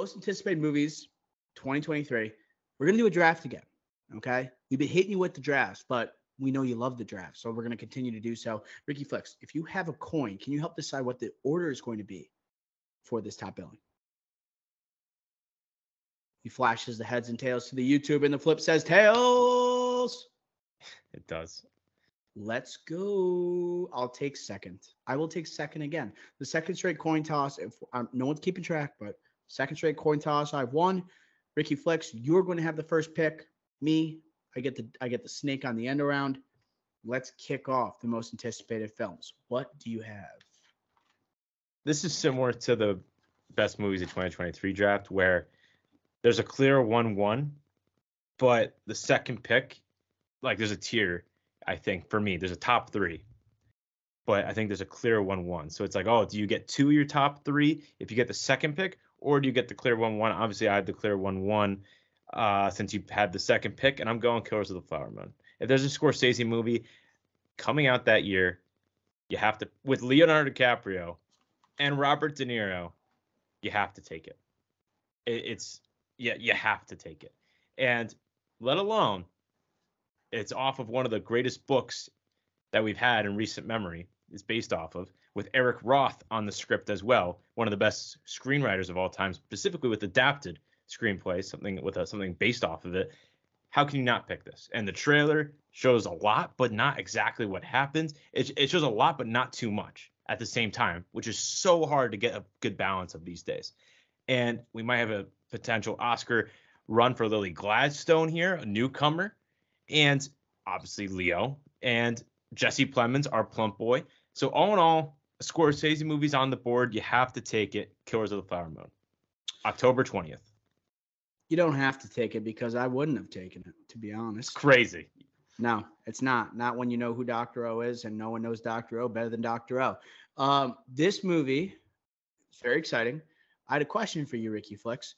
most anticipated movies 2023. We're going to do a draft again. Okay. We've been hitting you with the drafts, but we know you love the draft. So we're going to continue to do so. Ricky Flex, if you have a coin, can you help decide what the order is going to be for this top billing? He flashes the heads and tails to the YouTube, and the flip says tails. It does. Let's go. I'll take second. I will take second again. The second straight coin toss. If no one's keeping track, but second straight coin toss. I've won. Ricky Flex, you're going to have the first pick. Me, I get the snake on the end around. Let's kick off the most anticipated films. What do you have? This is similar to the best movies of 2023 draft, where there's a clear 1-1, but the second pick, like there's a tier, I think, for me. There's a top three, but I think there's a clear 1-1. So it's like, oh, do you get two of your top three if you get the second pick, or do you get the clear 1-1? Obviously, I had the clear 1-1 since you had the second pick, and I'm going Killers of the Flower Moon. If there's a Scorsese movie coming out that year, you have to, with Leonardo DiCaprio and Robert De Niro, you have to take it. You have to take it. And let alone, it's off of one of the greatest books that we've had in recent memory. It's based off of, with Eric Roth on the script as well, one of the best screenwriters of all time, specifically with adapted screenplays, something based off of it. How can you not pick this? And the trailer shows a lot, but not exactly what happens. It shows a lot, but not too much at the same time, which is so hard to get a good balance of these days. And we might have a potential Oscar run for Lily Gladstone here, a newcomer, and obviously Leo and Jesse Plemons, our plump boy. So all in all, a Scorsese movie's on the board. You have to take it. Killers of the Flower Moon, October 20th. You don't have to take it because I wouldn't have taken it, to be honest. It's crazy. No, it's not. Not when you know who Dr. O is, and no one knows Dr. O better than Dr. O. This movie is very exciting. I had a question for you, Ricky Flex.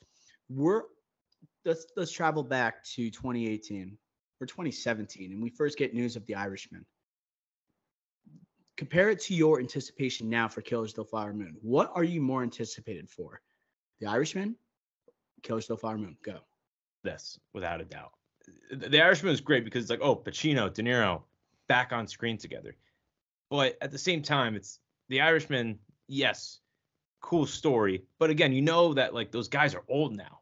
Let's travel back to 2018 or 2017, and we first get news of The Irishman. Compare it to your anticipation now for Killers of the Flower Moon. What are you more anticipated for? The Irishman? Killers of the Flower Moon. Go. This, without a doubt. The Irishman is great because it's like, oh, Pacino, De Niro, back on screen together. But at the same time, it's The Irishman, yes, cool story. But again, you know that like those guys are old now.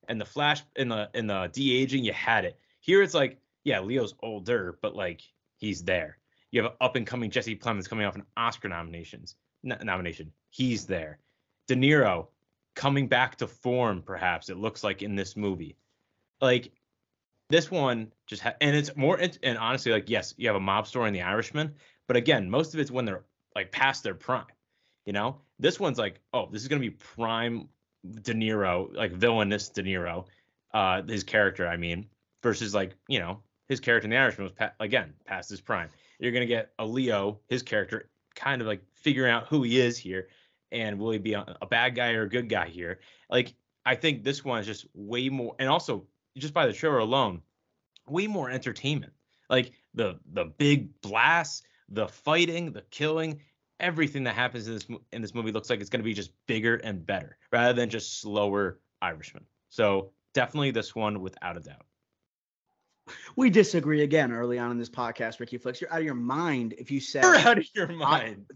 And the Flash in the de-aging, you had it. Here it's like, yeah, Leo's older, but like he's there. You have up and coming Jesse Plemons coming off an Oscar nomination. He's there. De Niro coming back to form, perhaps it looks like in this movie. Like this one just and it's more and honestly, like yes, you have a mob story in The Irishman, but again, most of it's when they're like past their prime. You know, this one's like, oh, this is gonna be prime De Niro, like villainous De Niro, his character, I mean, versus like, you know, his character in The Irishman was again past his prime. You're gonna get a Leo, his character, kind of like figuring out who he is here, and will he be a bad guy or a good guy here? Like, I think this one is just way more, and also just by the trailer alone, way more entertainment. Like the big blasts, the fighting, the killing, everything that happens in this movie looks like it's going to be just bigger and better rather than just slower Irishman. So definitely this one without a doubt. We disagree again early on in this podcast, Ricky Flex. You're out of your mind if you said you're out of your mind.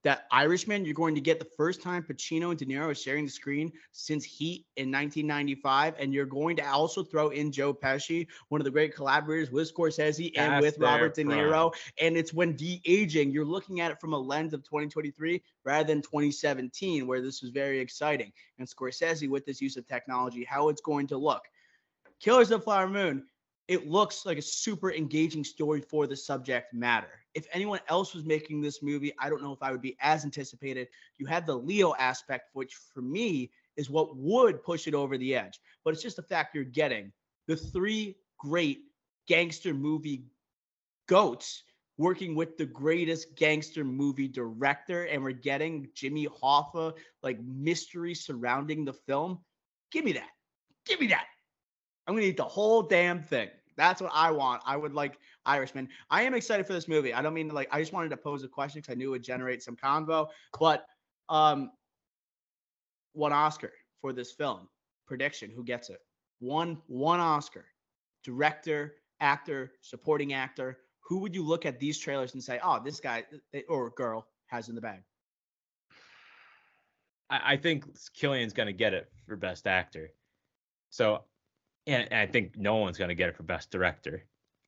That Irishman, you're going to get the first time Pacino and De Niro are sharing the screen since Heat in 1995, and you're going to also throw in Joe Pesci, one of the great collaborators with Scorsese and with Robert De Niro. And it's when de-aging, you're looking at it from a lens of 2023 rather than 2017, where this was very exciting. And Scorsese, with this use of technology, how it's going to look. Killers of the Flower Moon, it looks like a super engaging story for the subject matter. If anyone else was making this movie, I don't know if I would be as anticipated. You have the Leo aspect, which for me is what would push it over the edge. But it's just the fact you're getting the three great gangster movie goats working with the greatest gangster movie director, and we're getting Jimmy Hoffa, like mystery surrounding the film. Give me that. Give me that. I'm going to eat the whole damn thing. That's what I want. I would like Irishman. I am excited for this movie. I don't mean to like, I just wanted to pose a question because I knew it would generate some convo. But one Oscar for this film. Prediction: who gets it? One Oscar. Director, actor, supporting actor. Who would you look at these trailers and say, "Oh, this guy or girl has in the bag"? I think Killian's going to get it for Best Actor. So, and I think Nolan's going to get it for Best Director.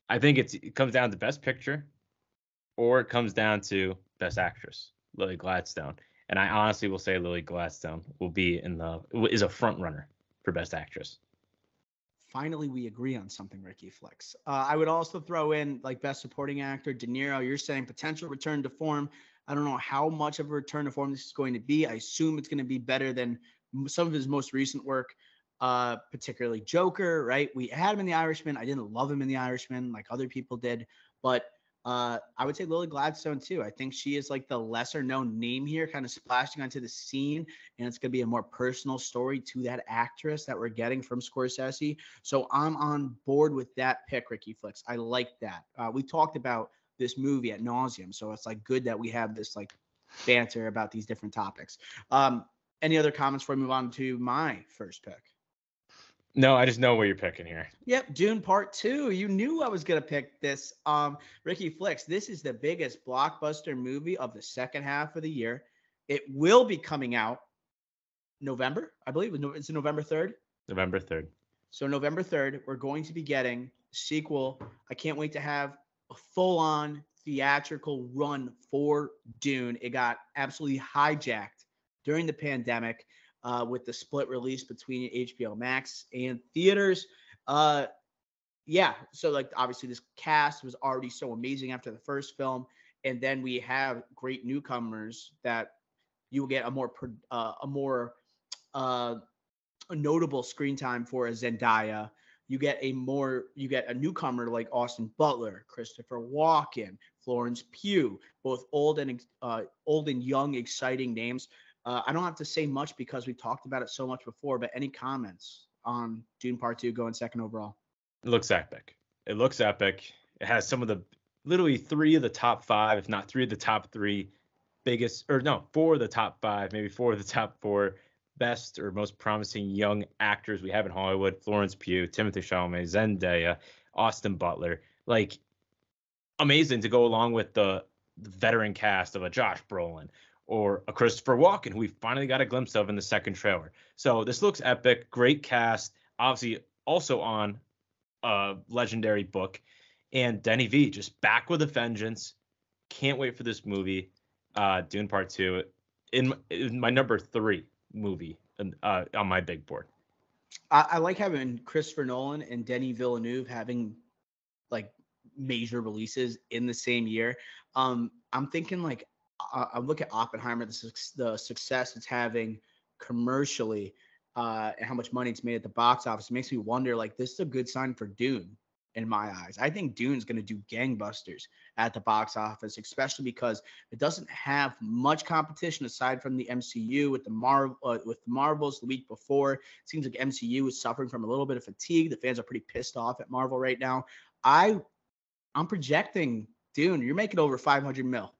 I think it comes down to Best Picture, or it comes down to Best Actress, Lily Gladstone. And I honestly will say Lily Gladstone is a front runner for Best Actress. Finally, we agree on something, Ricky Flicks. I would also throw in like Best Supporting Actor, De Niro. You're saying potential return to form. I don't know how much of a return to form this is going to be. I assume it's going to be better than some of his most recent work, particularly Joker, right? We had him in The Irishman. I didn't love him in The Irishman like other people did, but I would say Lily Gladstone too. I think she is like the lesser known name here, kind of splashing onto the scene, and it's going to be a more personal story to that actress that we're getting from Scorsese. So I'm on board with that pick, Ricky Flicks. I like that. We talked about this movie at nauseum, so it's like good that we have this like banter about these different topics. Any other comments before we move on to my first pick? No, I just know what you're picking here. Yep, Dune Part 2. You knew I was going to pick this. Ricky Flicks, this is the biggest blockbuster movie of the second half of the year. It will be coming out November, I believe. It's November 3rd. November 3rd. So November 3rd, we're going to be getting a sequel. I can't wait to have a full-on theatrical run for Dune. It got absolutely hijacked during the pandemic. With the split release between HBO Max and theaters. Yeah, so like obviously this cast was already so amazing after the first film, and then we have great newcomers that you will get a more notable screen time for a Zendaya. You get a newcomer like Austin Butler, Christopher Walken, Florence Pugh, both old and young, exciting names. I don't have to say much because we've talked about it so much before, but any comments on Dune Part 2 going second overall? It looks epic. It looks epic. It has some of the literally 3 of the top 5, if not 3 of the top 3 biggest, or no, 4 of the top 5, maybe 4 of the top 4 best or most promising young actors we have in Hollywood. Florence Pugh, Timothée Chalamet, Zendaya, Austin Butler. Like, amazing to go along with the veteran cast of a Josh Brolin or a Christopher Walken, who we finally got a glimpse of in the second trailer. So this looks epic. Great cast. Obviously, also on a legendary book. And Denny V, just back with a vengeance. Can't wait for this movie. Dune Part 2. In my number 3 movie on my big board. I like having Christopher Nolan and Denis Villeneuve having like major releases in the same year. I'm thinking like, I look at Oppenheimer, the success it's having commercially, and how much money it's made at the box office. It makes me wonder, like, this is a good sign for Dune in my eyes. I think Dune's going to do gangbusters at the box office, especially because it doesn't have much competition aside from the MCU with the Marvels the week before. It seems like MCU is suffering from a little bit of fatigue. The fans are pretty pissed off at Marvel right now. I'm projecting Dune. You're making over 500 mil.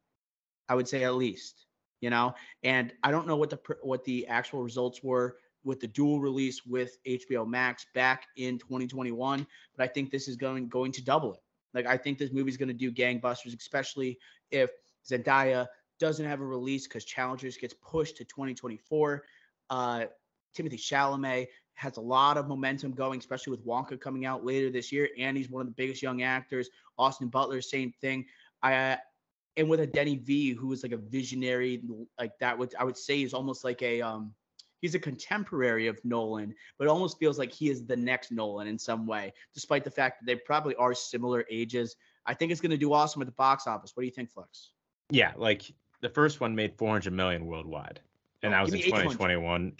I would say at least, and I don't know what the actual results were with the dual release with HBO Max back in 2021, but I think this is going to double it. Like, I think this movie is going to do gangbusters, especially if Zendaya doesn't have a release because Challengers gets pushed to 2024. Timothée Chalamet has a lot of momentum going, especially with Wonka coming out later this year, and he's one of the biggest young actors. Austin Butler, same thing. And with a Denny V, who is like a visionary, like that, I would say is almost like he's a contemporary of Nolan, but it almost feels like he is the next Nolan in some way, despite the fact that they probably are similar ages. I think it's going to do awesome at the box office. What do you think, Flex? Yeah, like the first one made 400 million worldwide, and that was in 2021,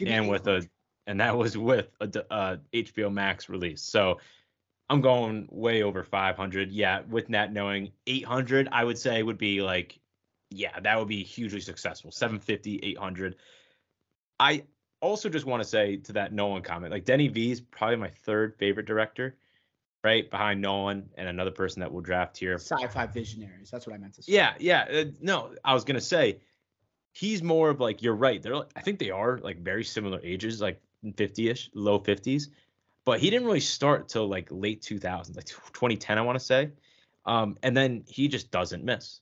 and that was with a HBO Max release. So I'm going way over 500. Yeah, with that knowing 800, I would say would be like, yeah, that would be hugely successful. 750, 800. I also just want to say to that Nolan comment, like Denny V is probably my 3rd favorite director, right behind Nolan and another person that we'll draft here. Sci-fi visionaries. That's what I meant to say. Yeah. No, I was gonna say he's more of like, you're right. I think they are like very similar ages. Like 50-ish, low 50s. But he didn't really start till like late 2000s, like 2010, I want to say. And then he just doesn't miss.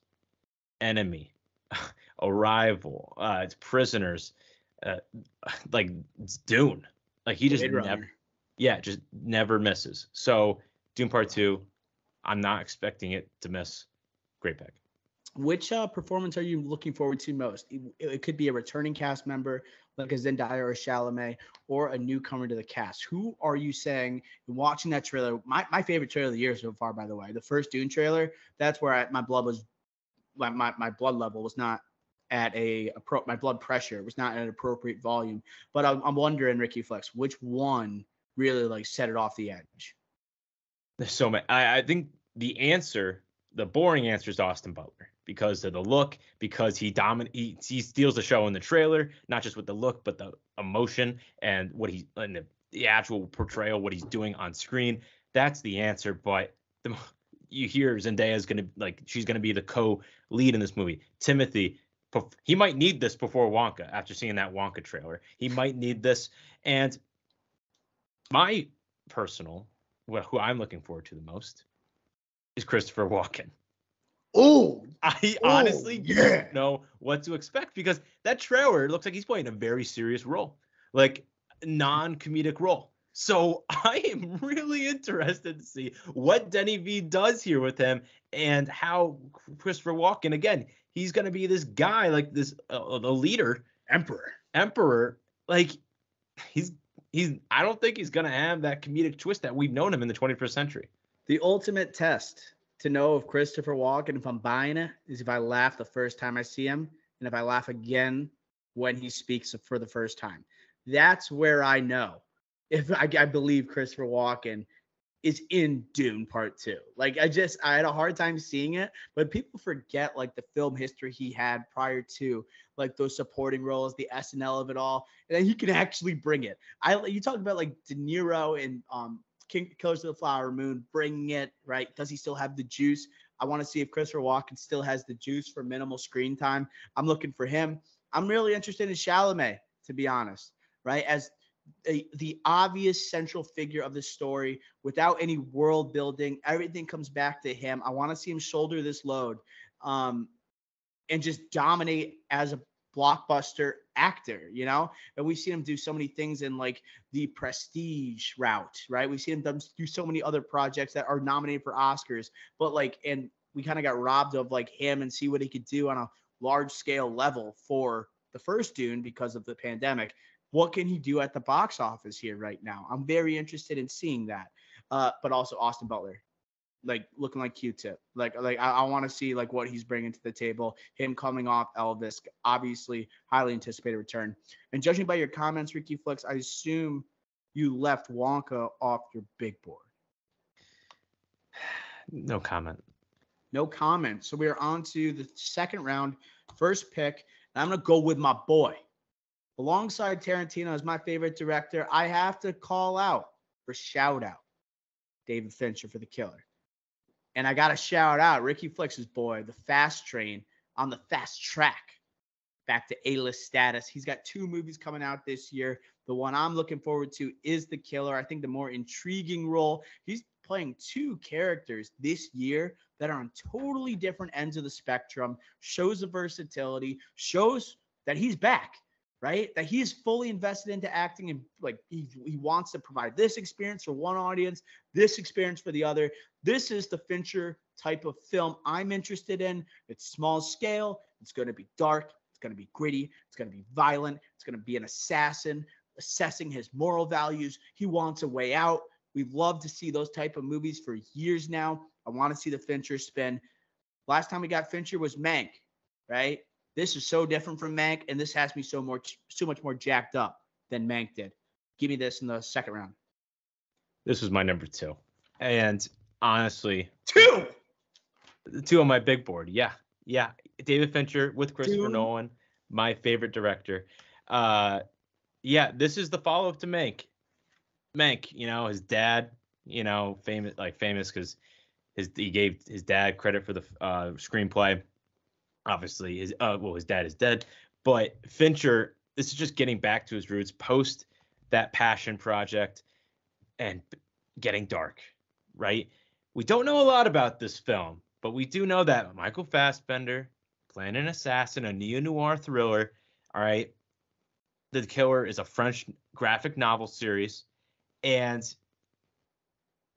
Enemy, Arrival, it's Prisoners, uh, like it's Dune. Like he just Blade never, Runner. just never misses. So Dune Part 2, I'm not expecting it to miss. Great pick. Which performance are you looking forward to most? It could be a returning cast member like a Zendaya or a Chalamet, or a newcomer to the cast. Who are you saying, watching that trailer? My favorite trailer of the year so far, by the way, the first Dune trailer. That's where my blood was, my blood level was not at my blood pressure was not at an appropriate volume. But I'm wondering, Ricky Flex, which one really like set it off the edge? There's so many. I think the boring answer is Austin Butler because of the look, because he steals the show in the trailer, not just with the look, but the emotion and the actual portrayal, what he's doing on screen. That's the answer. But you hear Zendaya is she's gonna be the co-lead in this movie. Timothy, he might need this before Wonka. After seeing that Wonka trailer, he might need this. And my personal, who I'm looking forward to the most, is Christopher Walken. Oh, I honestly don't know what to expect because that trailer looks like he's playing a very serious role, like non-comedic role. So I am really interested to see what Denny V does here with him and how Christopher Walken, again, he's going to be this guy, like this, the leader, emperor. Like I don't think he's going to have that comedic twist that we've known him in the 21st century. The ultimate test to know if Christopher Walken, if I'm buying it, is if I laugh the first time I see him and if I laugh again when he speaks for the first time. That's where I know if I believe Christopher Walken is in Dune Part 2. Like I had a hard time seeing it, but people forget like the film history he had prior to like those supporting roles, the SNL of it all, and then he can actually bring it. You talk about like De Niro and Killers of the Flower Moon, bringing it, right? Does he still have the juice? I want to see if Christopher Walken still has the juice for minimal screen time. I'm looking for him. I'm really interested in Chalamet, to be honest, right? As the obvious central figure of the story without any world building. Everything comes back to him. I want to see him shoulder this load and just dominate as a blockbuster actor, and we've seen him do so many things in like the Prestige route, right? We've seen him do so many other projects that are nominated for Oscars, but and we kind of got robbed of like him and see what he could do on a large scale level for the first Dune because of the pandemic. What can he do at the box office here right now? I'm very interested in seeing that. But also Austin Butler, like looking like Q-Tip. Like I want to see like what he's bringing to the table. Him coming off Elvis, obviously highly anticipated return. And judging by your comments, Ricky Flex, I assume you left Wonka off your big board. No comment. No comment. So we are on to the second round, first pick. And I'm gonna go with my boy. Alongside Tarantino as my favorite director, I have to call out for shout out David Fincher for The Killer. And I got to shout out Ricky Flex's boy, The Fast Train, on the fast track back to A-list status. He's got 2 movies coming out this year. The one I'm looking forward to is The Killer. I think the more intriguing role. He's playing 2 characters this year that are on totally different ends of the spectrum, shows the versatility, shows that he's back. Right? That he is fully invested into acting and like he wants to provide this experience for one audience, this experience for the other. This is the Fincher type of film I'm interested in. It's small scale. It's going to be dark. It's going to be gritty. It's going to be violent. It's going to be an assassin assessing his moral values. He wants a way out. We've loved to see those type of movies for years now. I want to see the Fincher spin. Last time we got Fincher was Mank, right? This is so different from Mank, and this has me so much more jacked up than Mank did. Give me this in the second round. This was my number 2. And honestly, 2 on my big board. Yeah. David Fincher with Christopher Nolan, my favorite director. This is the follow-up to Mank. Mank, his dad, famous because he gave his dad credit for the screenplay. Obviously, his dad is dead, but Fincher, this is just getting back to his roots post that passion project and getting dark, right? We don't know a lot about this film, but we do know that Michael Fassbender playing an assassin, a neo-noir thriller, all right? The Killer is a French graphic novel series, and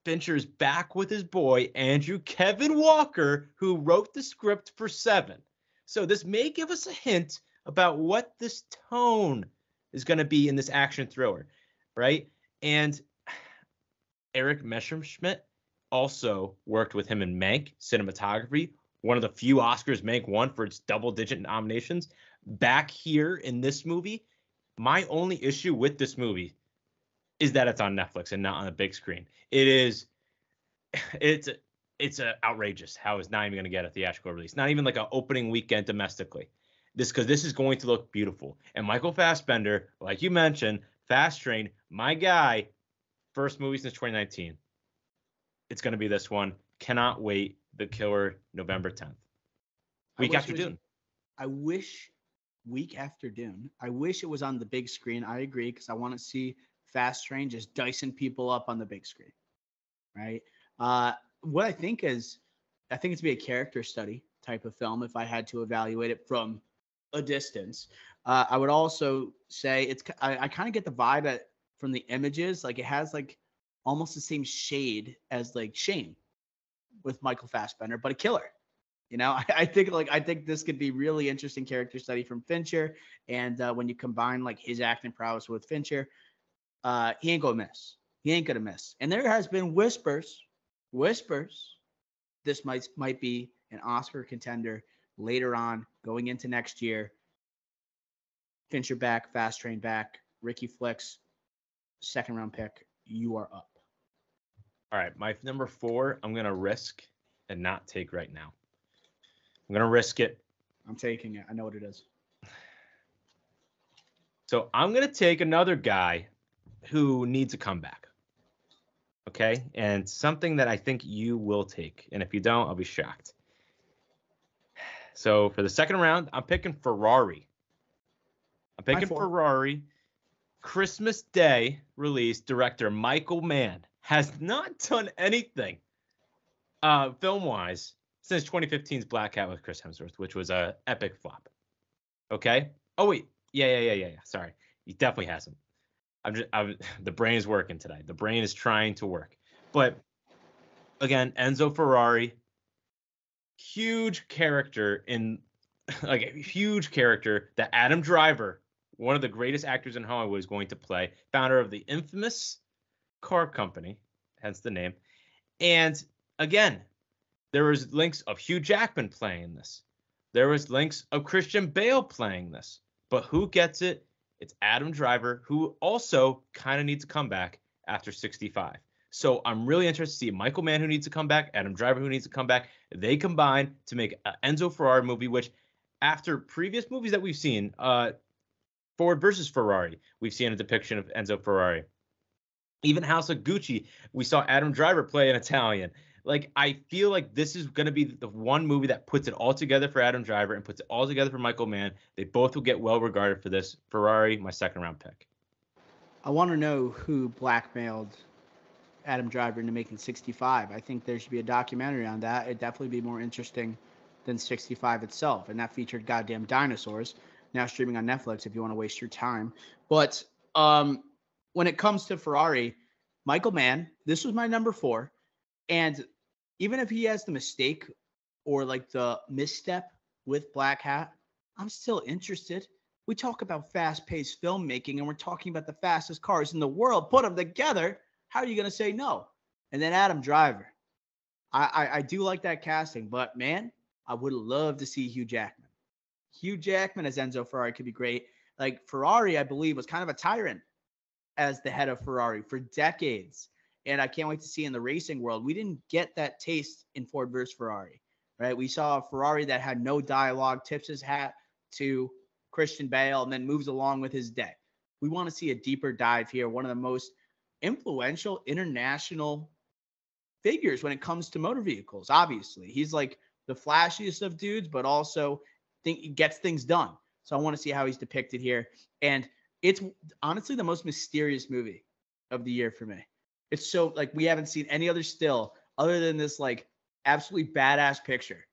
Fincher's back with his boy, Andrew Kevin Walker, who wrote the script for Seven. So this may give us a hint about what this tone is going to be in this action thriller, right? And Eric Messerschmidt also worked with him in Mank, cinematography, one of the few Oscars Mank won for its double-digit nominations. Back here in this movie, my only issue with this movie is that it's on Netflix and not on the big screen. It's outrageous how it's not even going to get a theatrical release. Not even like an opening weekend domestically. Because this is going to look beautiful. And Michael Fassbender, like you mentioned, Fast Train, my guy, first movie since 2019. It's going to be this one. Cannot wait. The Killer, November 10th. Week after Dune. I wish week after Dune. I wish it was on the big screen. I agree, because I want to see Fast Train just dicing people up on the big screen, right? What I think it's to be a character study type of film if I had to evaluate it from a distance. I would also say I kind of get the vibe from the images, like it has like almost the same shade as like Shane with Michael Fassbender, but a killer. You know, I think this could be really interesting character study from Fincher, and when you combine like his acting prowess with Fincher, he ain't gonna miss. He ain't gonna miss. And there has been whispers, this might be an Oscar contender later on, going into next year. Fincher back, Fast Train back, Ricky Flicks, second round pick. You are up. All right, my number 4, I'm gonna risk and not take right now. I'm gonna risk it. I'm taking it. I know what it is. So I'm gonna take another guy who needs a comeback. Okay, and something that I think you will take, and if you don't, I'll be shocked. So for the second round, I'm picking Ferrari. Ferrari. Christmas Day release, director Michael Mann has not done anything film-wise since 2015's Black Cat with Chris Hemsworth, which was a epic flop. Okay? Oh wait, yeah. Sorry, he definitely hasn't. The brain is working today. The brain is trying to work. But again, Enzo Ferrari, huge character that Adam Driver, one of the greatest actors in Hollywood, is going to play, founder of the infamous car company, hence the name. And again, there was links of Hugh Jackman playing this. There was links of Christian Bale playing this. But who gets it? It's Adam Driver, who also kind of needs a comeback after 65. So I'm really interested to see Michael Mann, who needs to come back, Adam Driver, who needs to come back. They combine to make an Enzo Ferrari movie, which after previous movies that we've seen, Ford versus Ferrari, we've seen a depiction of Enzo Ferrari. Even House of Gucci, we saw Adam Driver play an Italian. Like, I feel like this is going to be the one movie that puts it all together for Adam Driver and puts it all together for Michael Mann. They both will get well regarded for this. Ferrari, my second round pick. I want to know who blackmailed Adam Driver into making 65. I think there should be a documentary on that. It'd definitely be more interesting than 65 itself. And that featured goddamn dinosaurs. Now streaming on Netflix if you want to waste your time. But when it comes to Ferrari, Michael Mann, this was my number 4. And even if he has the mistake or like the misstep with Black Hat, I'm still interested. We talk about fast-paced filmmaking and we're talking about the fastest cars in the world. Put them together. How are you going to say no? And then Adam Driver. I do like that casting, but man, I would love to see Hugh Jackman. Hugh Jackman as Enzo Ferrari could be great. Like Ferrari, I believe, was kind of a tyrant as the head of Ferrari for decades. And I can't wait to see in the racing world. We didn't get that taste in Ford versus Ferrari, right? We saw a Ferrari that had no dialogue, tips his hat to Christian Bale, and then moves along with his day. We want to see a deeper dive here. One of the most influential international figures when it comes to motor vehicles, obviously. He's like the flashiest of dudes, but also gets things done. So I want to see how he's depicted here. And It's honestly the most mysterious movie of the year for me. It's so like we haven't seen any other still other than this like absolutely badass picture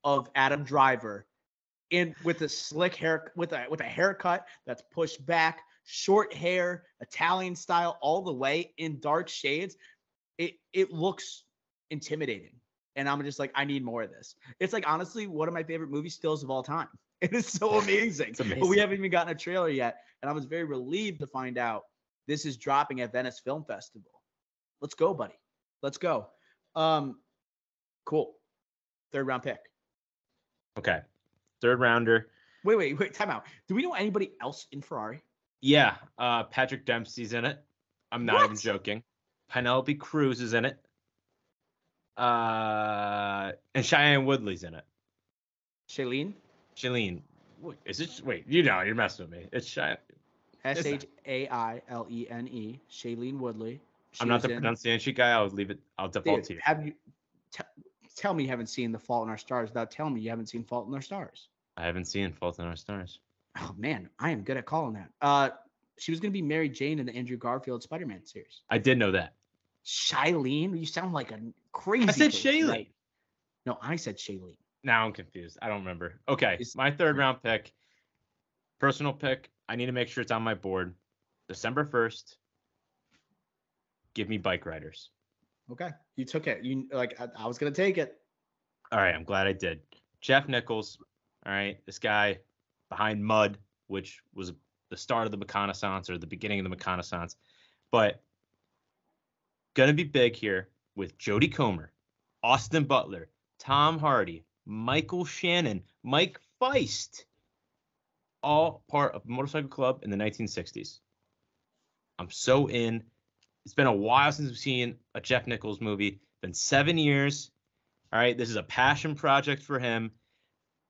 of Adam Driver in with a slick hair with a haircut that's pushed back, short hair, Italian style all the way in dark shades. It looks intimidating. And I'm just like, I need more of this. It's like honestly one of my favorite movie stills of all time. It is so amazing. It's amazing. But we haven't even gotten a trailer yet. And I was very relieved to find out this is dropping at Venice Film Festival. Let's go, buddy. Let's go. Cool. Third round pick. Okay. Third rounder. Wait. Time out. Do we know anybody else in Ferrari? Yeah. Patrick Dempsey's in it. I'm not even What? joking. Penelope Cruz is in it. And Cheyenne Woodley's in it. Shailene? Shailene. Is it? Wait, you're messing with me. It's Cheyenne. Shailene. Shailene Woodley. I'm not the pronunciation guy. I'll leave it. I'll default to you. Have you tell me you haven't seen The Fault in Our Stars without telling me you haven't seen Fault in Our Stars? I haven't seen Fault in Our Stars. Oh man, I am good at calling that. She was gonna be Mary Jane in the Andrew Garfield Spider-Man series. I did know that. Shailene, you sound like a crazy. I said person. Shailene. No, I said Shailene. Now I'm confused. I don't remember. Okay, my third round pick, personal pick. I need to make sure it's on my board. December 1st. Give me Bike Riders. Okay, you took it. You like I was gonna take it. All right, I'm glad I did. Jeff Nichols. All right, this guy behind Mud, which was the start of the reconnaissance or the beginning of the reconnaissance, but gonna be big here with Jodie Comer, Austin Butler, Tom Hardy, Michael Shannon, Mike Feist, all part of Motorcycle Club in the 1960s. I'm so in. It's been a while since we've seen a Jeff Nichols movie. Been 7 years. All right, this is a passion project for him.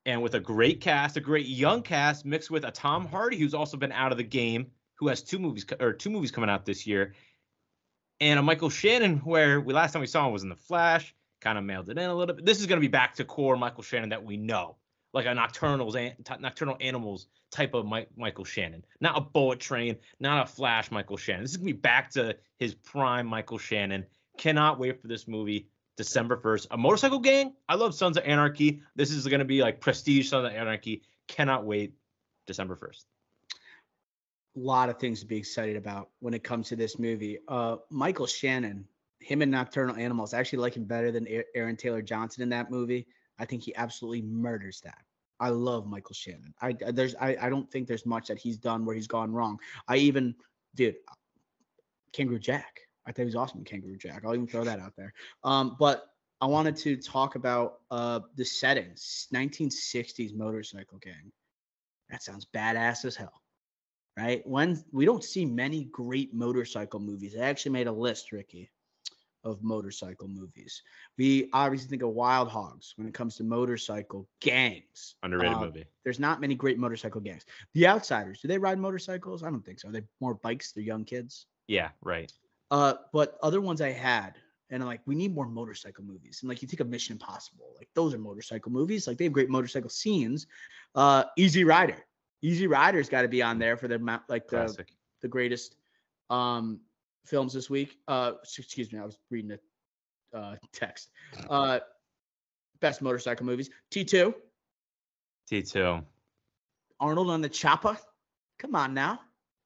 And with a great cast, a great young cast, mixed with a Tom Hardy who's also been out of the game, who has two movies coming out this year, and a Michael Shannon where last time we saw him was in The Flash, kind of mailed it in a little bit. This is going to be back to core Michael Shannon that we know, like a Nocturnal Animals type of Michael Shannon, not a Bullet Train, not a Flash Michael Shannon. This is going to be back to his prime Michael Shannon. Cannot wait for this movie. December 1st. A Motorcycle Gang. I love Sons of Anarchy. This is going to be like prestige Sons of Anarchy. Cannot wait. December 1st. A lot of things to be excited about when it comes to this movie. Michael Shannon, him in Nocturnal Animals, I actually like him better than Aaron Taylor Johnson in that movie. I think he absolutely murders that. I love Michael Shannon. I don't think there's much that he's done where he's gone wrong. Kangaroo Jack. I thought he was awesome in Kangaroo Jack. I'll even throw that out there. But I wanted to talk about the settings. 1960s motorcycle gang. That sounds badass as hell, right? When we don't see many great motorcycle movies. I actually made a list, Ricky, of motorcycle movies. We obviously think of Wild Hogs when it comes to motorcycle gangs. Underrated movie. There's not many great motorcycle gangs. The Outsiders, do they ride motorcycles? I don't think so. Are they more bikes? They're young kids. Yeah, right. But other ones I had, and I'm like, we need more motorcycle movies. And like, you think of Mission Impossible, like those are motorcycle movies. Like they have great motorcycle scenes. Easy Rider. Easy Rider's got to be on there for the greatest films this week. Excuse me, I was reading a text. Best motorcycle movies. T2. Arnold on the Chopper. Come on now.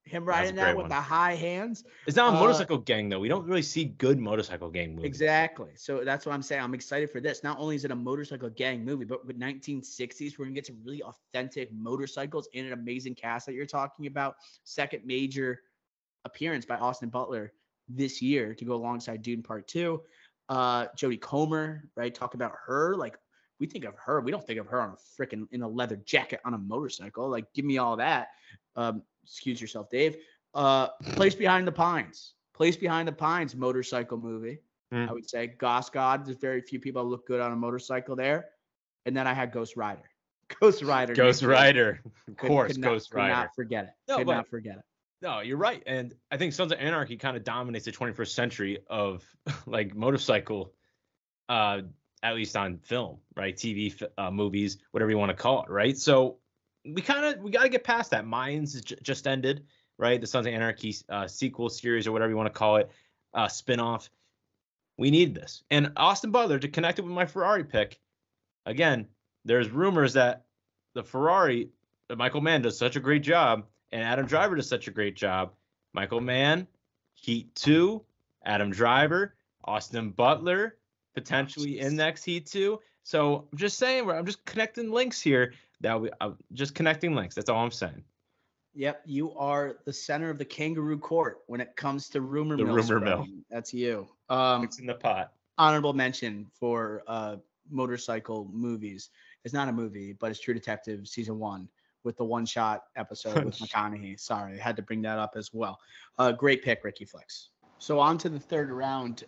Him riding that with the high hands. It's not a motorcycle gang, though. We don't really see good motorcycle gang movies. Exactly. So that's what I'm saying. I'm excited for this. Not only is it a motorcycle gang movie, but with 1960s, we're going to get some really authentic motorcycles and an amazing cast that you're talking about. Second major appearance by Austin Butler this year to go alongside Dune Part 2. Jodie Comer, right? Talk about her. Like, we think of her. We don't think of her on a freaking in a leather jacket on a motorcycle. Like, give me all that. Excuse yourself, Dave. Place Behind the Pines. Place Behind the Pines motorcycle movie. I would say Goss God. There's very few people that look good on a motorcycle there. And then I had Ghost Rider. Ghost Rider. Of course, Ghost Rider. Could not forget it. Not forget it. No, you're right. And I think Sons of Anarchy kind of dominates the 21st century of like motorcycle, at least on film, right? TV, movies, whatever you want to call it, right? So we got to get past that. Mines just ended. right? The Sons of Anarchy sequel series or whatever you want to call it, spinoff. We need this. And Austin Butler, to connect it with my Ferrari pick, again, there's rumors that the Ferrari, that Michael Mann does such a great job, and Adam Driver does such a great job. Michael Mann, Heat 2, Adam Driver, Austin Butler, potentially in next Heat 2. So I'm just saying, I'm just connecting links here. I'm just connecting links. That's all I'm saying. Yep, you are the center of the kangaroo court when it comes to rumor mill. Rumor mill. Spreading. That's you. It's in the pot. Honorable mention for motorcycle movies. It's not a movie, but it's True Detective season 1 with the one-shot episode with McConaughey. Sorry, I had to bring that up as well. Great pick, Ricky Flicks. So on to the third round.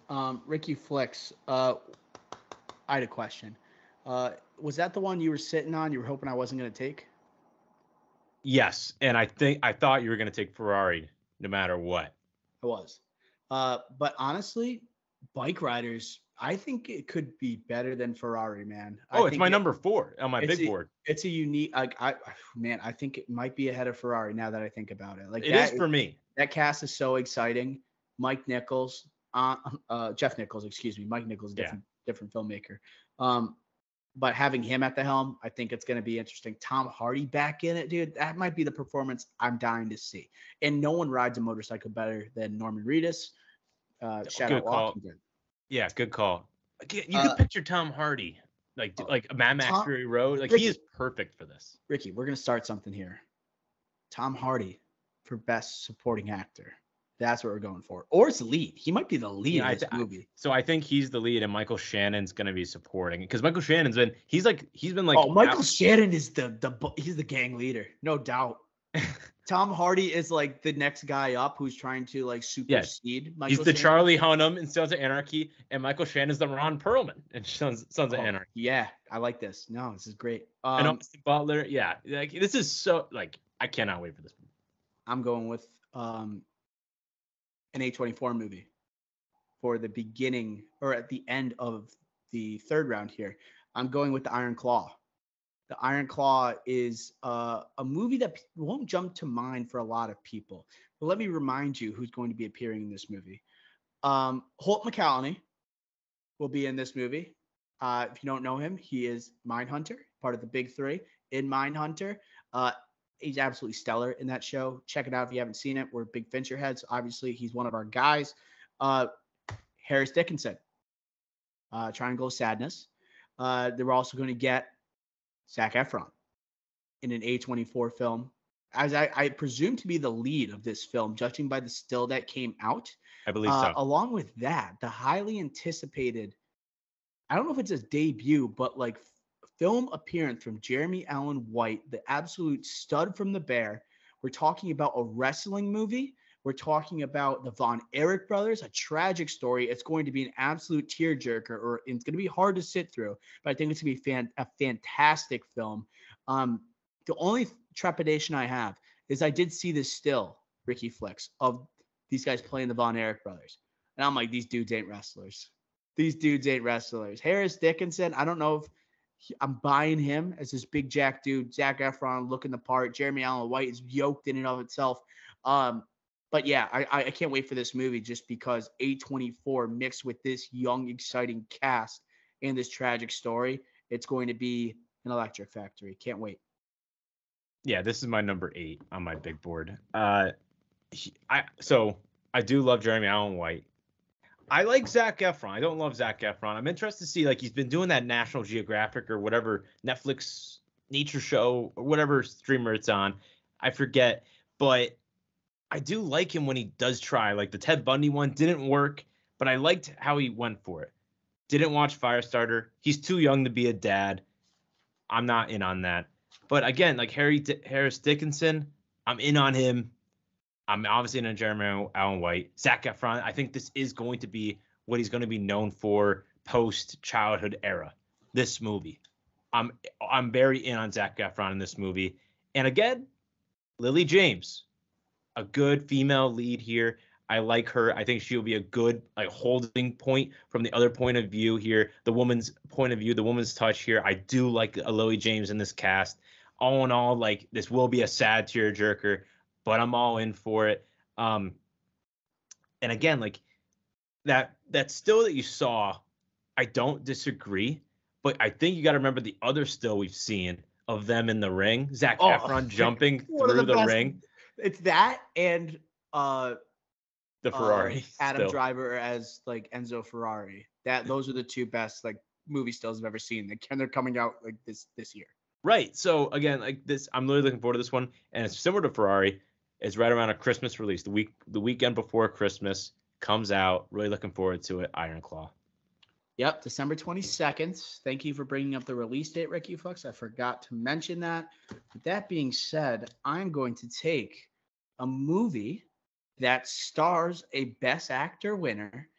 Ricky Flicks, I had a question. Was that the one you were sitting on? You were hoping I wasn't going to take? Yes, and I thought you were going to take Ferrari no matter what. I was. But honestly, bike riders, I think it could be better than Ferrari, man. It's my number 4 on my big board. It's a unique, I think it might be ahead of Ferrari now that I think about it. Like it is for me. That cast is so exciting. Mike Nichols, Jeff Nichols, excuse me. Mike Nichols, different filmmaker. But having him at the helm, I think it's going to be interesting. Tom Hardy back in it, dude. That might be the performance I'm dying to see. And no one rides a motorcycle better than Norman Reedus. Shout out Walking. Yeah, good call. You could picture Tom Hardy, like Mad Max Fury Road. Like, Ricky, he is perfect for this. Ricky, we're going to start something here. Tom Hardy for Best Supporting Actor. That's what we're going for. Or it's the lead. He might be the lead of this movie. So I think he's the lead, and Michael Shannon's going to be supporting. Because Michael Shannon's been Michael Shannon is he's the gang leader, no doubt. Tom Hardy is like the next guy up who's trying to like supersede Michael He's the Shannon. Charlie Hunnam in Sons of Anarchy, and Michael Shannon's the Ron Perlman in Sons of Anarchy. Yeah, I like this. No, this is great. And Austin Butler, like this is so I cannot wait for this movie. I'm going with an A24 movie for the beginning or at the end of the third round here. I'm going with The Iron Claw. The Iron Claw is a movie that won't jump to mind for a lot of people. But let me remind you who's going to be appearing in this movie. Holt McCallany will be in this movie. If you don't know him, he is Mindhunter, part of the Big Three in Mindhunter. He's absolutely stellar in that show. Check it out if you haven't seen it. We're big Fincher heads. Obviously, he's one of our guys. Harris Dickinson, Triangle of Sadness. They were also going to get Zac Efron in an A24 film, as I presume to be the lead of this film, judging by the still that came out. I believe so. Along with that, the highly anticipated, I don't know if it's his debut, but like film appearance from Jeremy Allen White, the absolute stud from The Bear. We're talking about a wrestling movie. We're talking about the Von Erich brothers, a tragic story. It's going to be an absolute tearjerker, or it's going to be hard to sit through, but I think it's going to be a fantastic film. The only trepidation I have is I did see this still, Ricky Flicks, of these guys playing the Von Erich brothers. And I'm like, these dudes ain't wrestlers. Harris Dickinson, I don't know if I'm buying him as this big jack dude. Zac Efron looking the part. Jeremy Allen White is yoked in and of itself. But yeah, I can't wait for this movie just because A24 mixed with this young, exciting cast and this tragic story, it's going to be an electric factory. Can't wait. Yeah, this is my number 8 on my big board. So I do love Jeremy Allen White. I like Zac Efron. I don't love Zac Efron. I'm interested to see, like, he's been doing that National Geographic or whatever Netflix nature show or whatever streamer it's on. I forget, but I do like him when he does try. Like the Ted Bundy one didn't work, but I liked how he went for it. Didn't watch Firestarter. He's too young to be a dad. I'm not in on that. But again, like Harris Dickinson, I'm in on him. I'm obviously in on Jeremy Allen White. Zac Efron, I think this is going to be what he's going to be known for post-childhood era, this movie. I'm very in on Zac Efron in this movie. And again, Lily James, a good female lead here. I like her. I think she'll be a good like holding point from the other point of view here, the woman's point of view, the woman's touch here. I do like Lily James in this cast. All in all, like this will be a sad tearjerker, but I'm all in for it. And again, like that still that you saw, I don't disagree, but I think you got to remember the other still we've seen of them in the ring, Zac Oh, Efron jumping one of through the the best. ring, It's that and the Ferrari Adam still. Driver as like Enzo Ferrari. Those are the two best like movie stills I've ever seen. They're coming out like this year. Right. So again, like this, I'm really looking forward to this one, and it's similar to Ferrari. It's right around a Christmas release, the weekend before Christmas comes out. Really looking forward to it. Iron Claw. Yep, December 22nd. Thank you for bringing up the release date, Ricky Fox. I forgot to mention that. With that being said, I'm going to take a movie that stars a Best Actor winner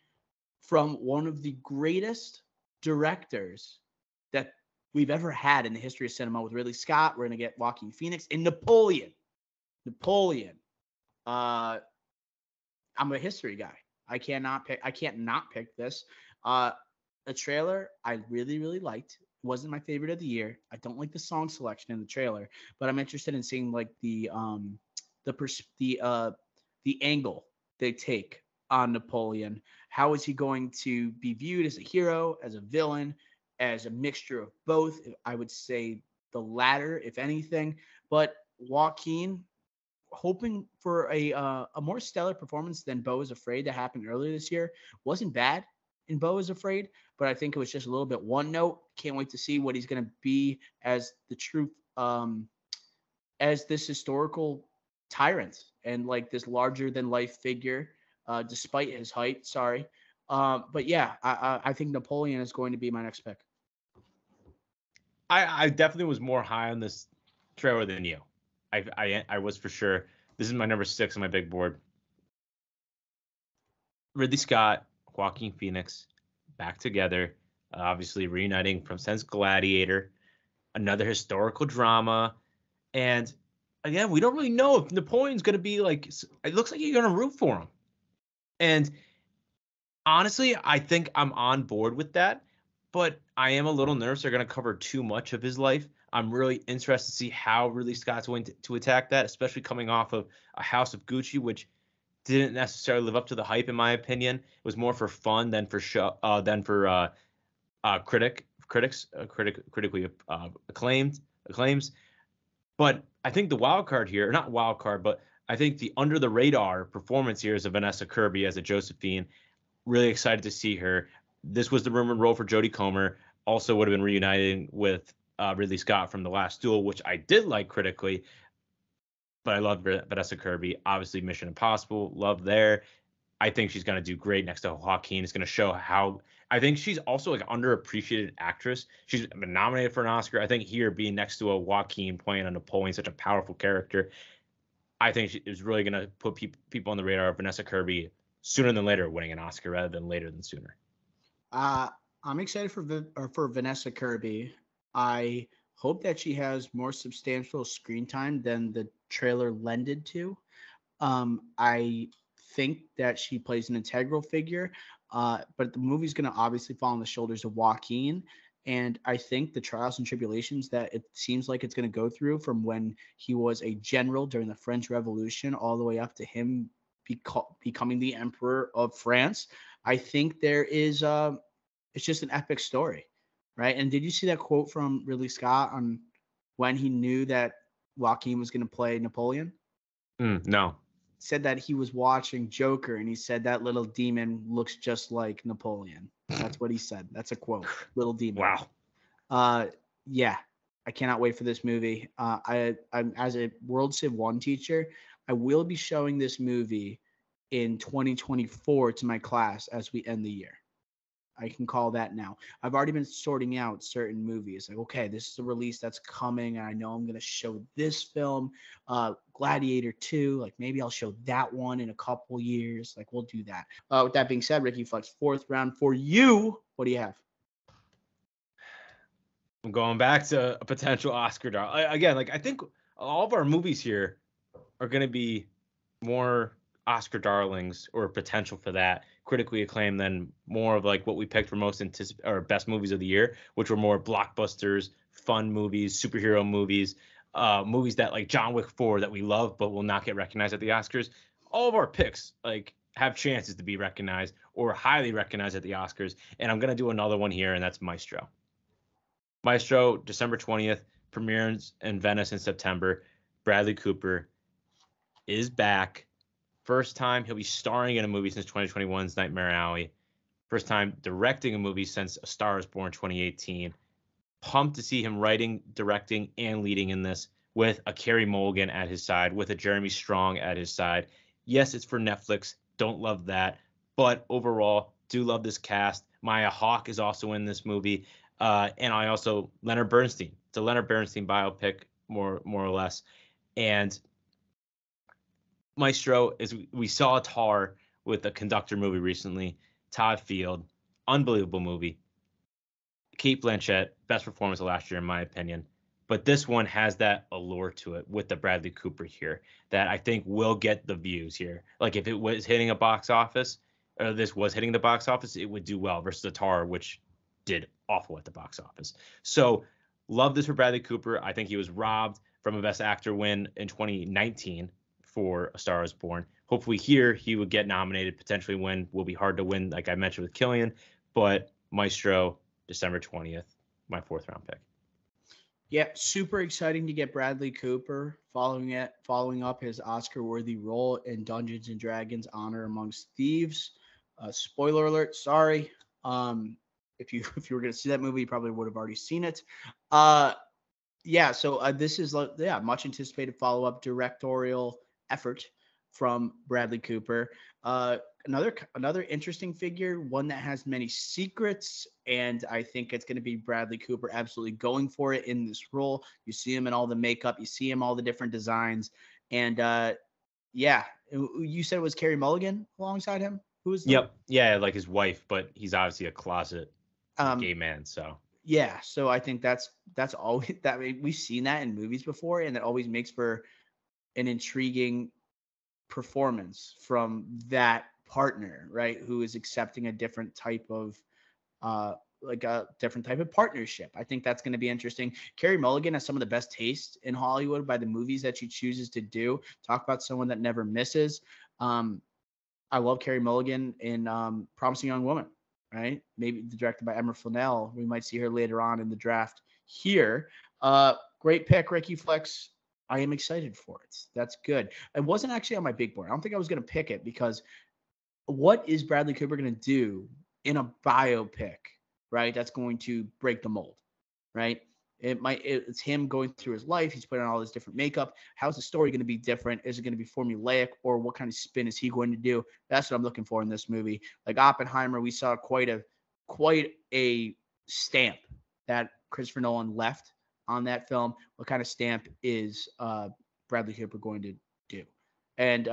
from one of the greatest directors that we've ever had in the history of cinema with Ridley Scott. We're going to get Joaquin Phoenix in Napoleon. I'm a history guy. I can't not pick this. The trailer I really, really liked. It wasn't my favorite of the year. I don't like the song selection in the trailer, but I'm interested in seeing like the angle they take on Napoleon. How is he going to be viewed as a hero, as a villain, as a mixture of both? I would say the latter, if anything. But Joaquin, hoping for a more stellar performance than Beau is Afraid that happened earlier this year. Wasn't bad in Beau is Afraid, but I think it was just a little bit one note. Can't wait to see what he's going to be as the truth, as this historical tyrant and like this larger than life figure, despite his height. Sorry. But yeah, I think Napoleon is going to be my next pick. I definitely was more high on this trailer than you. I was for sure. This is my number 6 on my big board. Ridley Scott, Joaquin Phoenix, back together, obviously reuniting from since Gladiator, another historical drama, and again, we don't really know if Napoleon's going to be like. It looks like you're going to root for him, and honestly, I think I'm on board with that. But I am a little nervous they're going to cover too much of his life. I'm really interested to see how Ridley Scott's going to attack that, especially coming off of a House of Gucci, which didn't necessarily live up to the hype, in my opinion. It was more for fun than for critically acclaims. But I think the wild card here, not wild card, but I think the under the radar performance here is of Vanessa Kirby as a Josephine. Really excited to see her. This was the rumored role for Jodie Comer. Also would have been reuniting with Ridley Scott from The Last Duel, which I did like critically, but I love Vanessa Kirby. Obviously, Mission Impossible, love there. I think she's going to do great next to Joaquin. It's going to show how. I think she's also like an underappreciated actress. She's been nominated for an Oscar. I think here being next to a Joaquin playing a Napoleon, such a powerful character, I think she is really going to put people on the radar of Vanessa Kirby sooner than later winning an Oscar rather than later than sooner. I'm excited for Vanessa Kirby. I hope that she has more substantial screen time than the trailer lended to. I think that she plays an integral figure, but the movie's going to obviously fall on the shoulders of Joaquin. And I think the trials and tribulations that it seems like it's going to go through from when he was a general during the French Revolution all the way up to him becoming the Emperor of France. I think there is it's just an epic story, right? And did you see that quote from Ridley Scott on when he knew that Joaquin was going to play Napoleon? No. Said that he was watching Joker and he said that little demon looks just like Napoleon. That's what he said. That's a quote. Little demon. Wow. Yeah, I cannot wait for this movie. I'm as a World Civ 1 teacher, I will be showing this movie in 2024 to my class as we end the year. I can call that now. I've already been sorting out certain movies. Like, okay, this is a release that's coming, and I know I'm going to show this film, Gladiator 2. Like, maybe I'll show that one in a couple years. Like, we'll do that. With that being said, Ricky Flex, 4th round for you. What do you have? I'm going back to a potential Oscar darling. Again, like I think all of our movies here are going to be more Oscar darlings or potential for that, critically acclaimed, than more of like what we picked for most or best movies of the year, which were more blockbusters, fun movies, superhero movies. movies that like John Wick 4 that we love but will not get recognized at the Oscars. All of our picks like have chances to be recognized or highly recognized at the Oscars. And I'm gonna do another one here, and that's Maestro. Maestro, December 20th, premieres in Venice in September. Bradley Cooper is back. First time he'll be starring in a movie since 2021's Nightmare Alley. First time directing a movie since A Star Is Born 2018. Pumped to see him writing, directing, and leading in this with a Carey Mulligan at his side, with a Jeremy Strong at his side. Yes, it's for Netflix. Don't love that. But overall, do love this cast. Maya Hawke is also in this movie. And I also, Leonard Bernstein. It's a Leonard Bernstein biopic, more or less. And Maestro, is we saw Tar with a conductor movie recently. Todd Field, unbelievable movie. Cate Blanchett, best performance of last year in my opinion. But this one has that allure to it with the Bradley Cooper here that I think will get the views here. Like if it was hitting a box office, or this was hitting the box office, it would do well versus the Tar, which did awful at the box office. So love this for Bradley Cooper. I think he was robbed from a Best Actor win in 2019 for A Star Is Born. Hopefully here he would get nominated, potentially win. Will be hard to win, like I mentioned with Killian, but Maestro, December 20th, my 4th round pick. Yeah, super exciting to get Bradley Cooper following up his Oscar-worthy role in Dungeons and Dragons: Honor Amongst Thieves. Spoiler alert, sorry. If you were going to see that movie, you probably would have already seen it. So this is much anticipated follow-up directorial effort from Bradley Cooper. Another interesting figure, one that has many secrets, and I think it's going to be Bradley Cooper absolutely going for it in this role. You see him in all the makeup, you see him all the different designs, and you said it was Carey Mulligan alongside him. Who is? Yep, yeah, like his wife, but he's obviously a closet gay man, so. Yeah, so I think that's always that we've seen that in movies before, and that always makes for an intriguing performance from that partner, right? Who is accepting a different type of partnership. I think that's going to be interesting. Carey Mulligan has some of the best taste in Hollywood by the movies that she chooses to do. Talk about someone that never misses. I love Carey Mulligan in Promising Young Woman, right? Maybe directed by Emma Fennell. We might see her later on in the draft here. Great pick, Ricky Flex. I am excited for it. That's good. It wasn't actually on my big board. I don't think I was going to pick it because what is Bradley Cooper going to do in a biopic, right? That's going to break the mold, right? It's him going through his life. He's putting on all this different makeup. How's the story going to be different? Is it going to be formulaic, or what kind of spin is he going to do? That's what I'm looking for in this movie. Like Oppenheimer, we saw quite a stamp that Christopher Nolan left on that film. What kind of stamp is Bradley Cooper going to do? And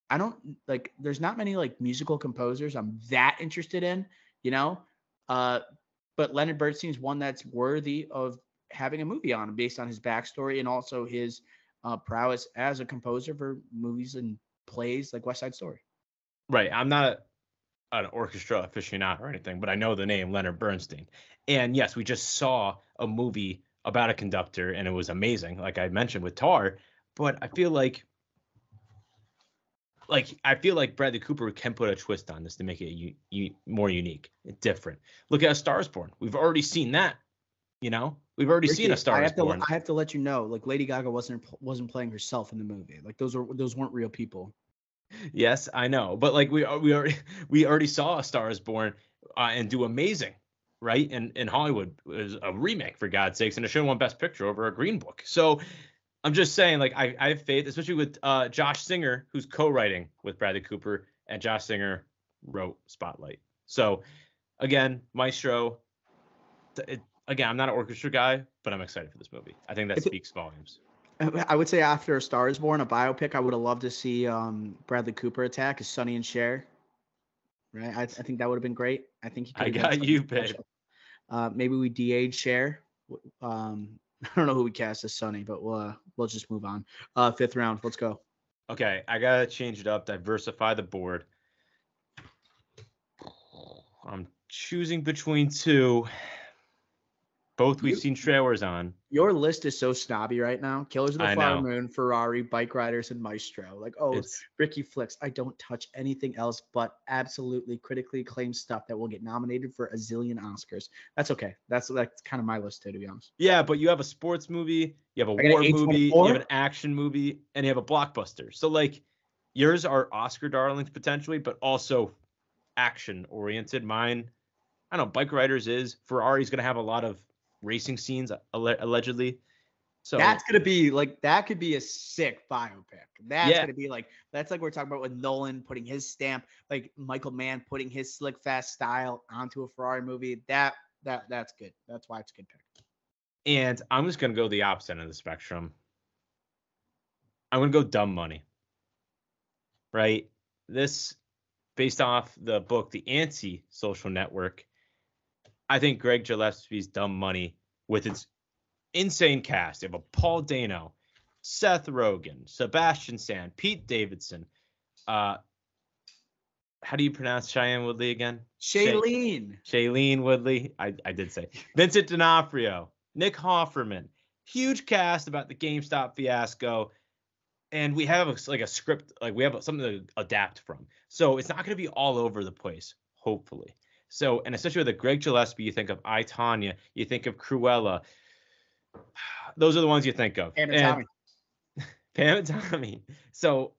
I don't like. There's not many like musical composers I'm that interested in, but Leonard Bernstein is one that's worthy of having a movie on based on his backstory and also his prowess as a composer for movies and plays like West Side Story. Right. I'm not an orchestra aficionado or anything, but I know the name Leonard Bernstein. And yes, we just saw a movie about a conductor and it was amazing, like I mentioned with Tar. But I feel like Bradley Cooper can put a twist on this to make it more unique, different. Look at A Star Is Born. We've already seen that. We've already seen A Star Is Born. I have to let you know, like Lady Gaga wasn't playing herself in the movie. Like those weren't real people. Yes, I know, but like we already saw A Star Is Born and do amazing, right? And in Hollywood, it was a remake for God's sakes, and it should have won Best Picture over a Green Book. So I'm just saying, like I have faith, especially with Josh Singer, who's co-writing with Bradley Cooper, and Josh Singer wrote Spotlight. So again, Maestro. Again, I'm not an orchestra guy, but I'm excited for this movie. I think that speaks volumes. I would say after A Star Is Born, a biopic, I would have loved to see Bradley Cooper attack as Sonny and Cher. Right, I think that would have been great. I think I got you, babe. Maybe we de-age Cher. I don't know who we cast as Sonny, but we'll just move on. 5th round, let's go. Okay, I gotta change it up, diversify the board. I'm choosing between two. Both we've seen trailers on. Your list is so snobby right now. Killers of the I Flower know. Moon, Ferrari, Bike Riders, and Maestro. Like, oh, It's Ricky Flicks. I don't touch anything else but absolutely critically acclaimed stuff that will get nominated for a zillion Oscars. That's okay. That's kind of my list too, to be honest. yeah, but you have a sports movie, you have a I got war an movie, A24. you have an action movie, and you have a blockbuster. So like yours are Oscar darlings potentially, but also action oriented. Mine, I don't know, Bike Riders is. Ferrari's gonna have a lot of racing scenes allegedly. So That's gonna be like that could be a sick biopic. That's yeah, gonna be like that's like we're talking about with Nolan putting his stamp, like Michael Mann putting his slick fast style onto a Ferrari movie. That's good. That's why it's a good pick. and I'm just gonna go the opposite end of the spectrum. I'm gonna go Dumb Money. Right? This based off the book The Anti-Social Network. I think Greg Gillespie's Dumb Money with its insane cast. You have a Paul Dano, Seth Rogen, Sebastian Stan, Pete Davidson. How do you pronounce Cheyenne Woodley again? Shailene Woodley. I did say Vincent D'Onofrio, Nick Offerman. Huge cast about the GameStop fiasco, and we have a script, like we have something to adapt from. So it's not going to be all over the place, hopefully. So, and especially with the Greg Gillespie, you think of I, Tonya, you think of Cruella. Those are the ones you think of. and Tommy. Pam and Tommy. So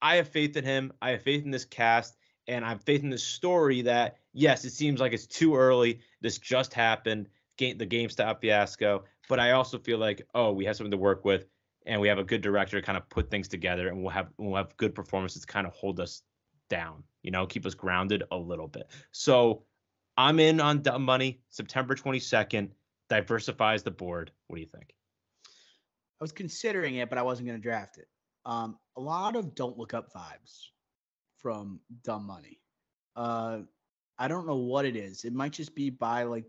I have faith in him. I have faith in this cast. And I have faith in this story that, yes, it seems like it's too early. This just happened, the GameStop fiasco. But I also feel like, oh, we have something to work with. And we have a good director to kind of put things together. And we'll have good performances to kind of hold us down, keep us grounded a little bit. So I'm in on Dumb Money, September 22nd. Diversifies the board. What do you think? I was considering it, but I wasn't going to draft it. A lot of Don't Look Up vibes from Dumb Money. I don't know what it is. It might just be by like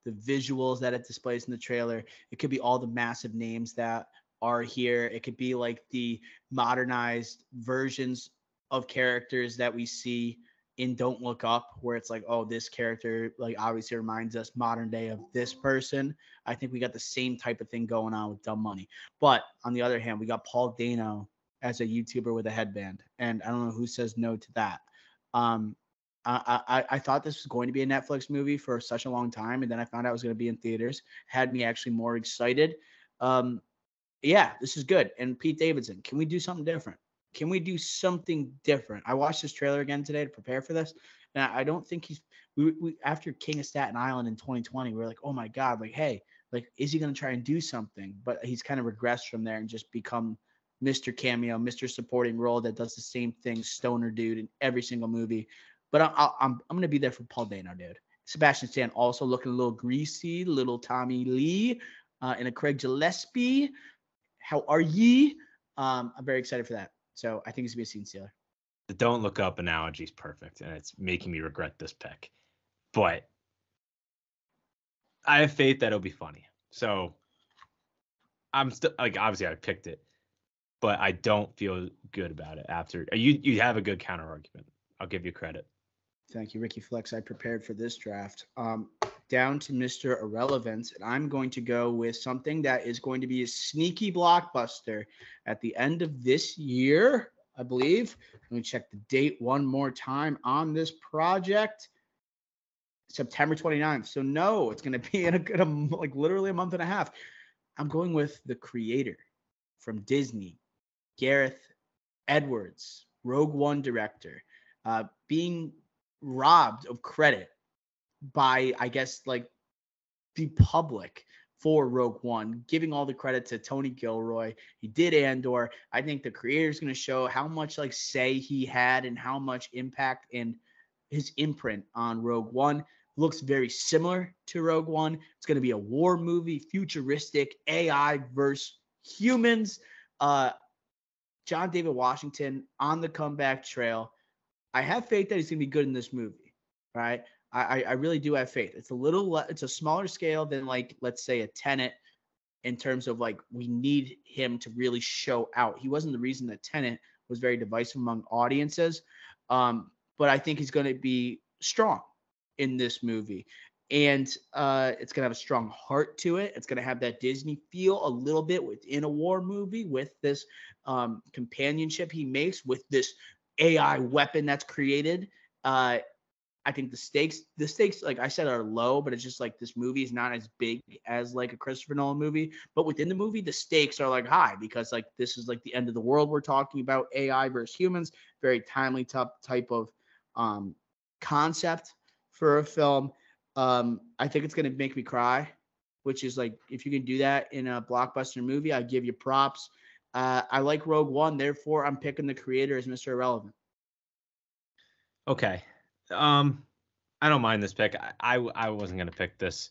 the visuals that it displays in the trailer. It could be all the massive names that are here. It could be like the modernized versions of characters that we see in Don't Look Up, where it's like, oh, this character like obviously reminds us modern day of this person. I think we got the same type of thing going on with Dumb Money. But on the other hand, we got Paul Dano as a YouTuber with a headband, and I don't know who says no to that. I thought this was going to be a Netflix movie for such a long time, and then I found out it was going to be in theaters. Had me actually more excited. Yeah, this is good. And Pete Davidson, can we do something different? Can we do something different? I watched this trailer again today to prepare for this, and I don't think he's. We after King of Staten Island in 2020, we were like, oh my god, like hey, like is he going to try and do something? But he's kind of regressed from there and just become Mr. Cameo, Mr. Supporting role that does the same thing, stoner dude in every single movie. But I'm going to be there for Paul Dano, dude. Sebastian Stan also looking a little greasy, little Tommy Lee, and a Craig Gillespie. How are ye? I'm very excited for that. So I think it's going to be a scene stealer. The Don't Look Up analogy is perfect, and it's making me regret this pick. But I have faith that it'll be funny. So I'm still like, obviously I picked it, but I don't feel good about it after. You have a good counter argument. I'll give you credit. Thank you, Ricky Flex. I prepared for this draft. Down to Mr. Irrelevant, and I'm going to go with something that is going to be a sneaky blockbuster at the end of this year, I believe. Let me check the date one more time on this project. September 29th. So no, it's going to be in like literally a month and a half. I'm going with the creator from Disney, Gareth Edwards, Rogue One director, being robbed of credit by, I guess, like the public for Rogue One, giving all the credit to Tony Gilroy. He did Andor. I think the creator is going to show how much like say he had and how much impact and his imprint on Rogue One. Looks very similar to Rogue One. It's going to be a war movie, futuristic, AI versus humans. John David Washington on the comeback trail. I have faith that he's going to be good in this movie, right? I really do have faith. It's a smaller scale than like, let's say a Tenet in terms of like, we need him to really show out. He wasn't the reason that Tenet was very divisive among audiences. But I think he's going to be strong in this movie. and it's gonna have a strong heart to it. It's gonna have that Disney feel a little bit within a war movie with this companionship he makes with this AI weapon that's created. I think the stakes, like I said, are low, but it's just like this movie is not as big as like a Christopher Nolan movie. But within the movie, the stakes are like high because like this is like the end of the world. We're talking about AI versus humans, very timely type of um, concept for a film. I think it's gonna make me cry, which is like if you can do that in a blockbuster movie, I give you props. I like Rogue One, therefore I'm picking the creator as Mr. Irrelevant. Okay. I don't mind this pick. I wasn't gonna pick this.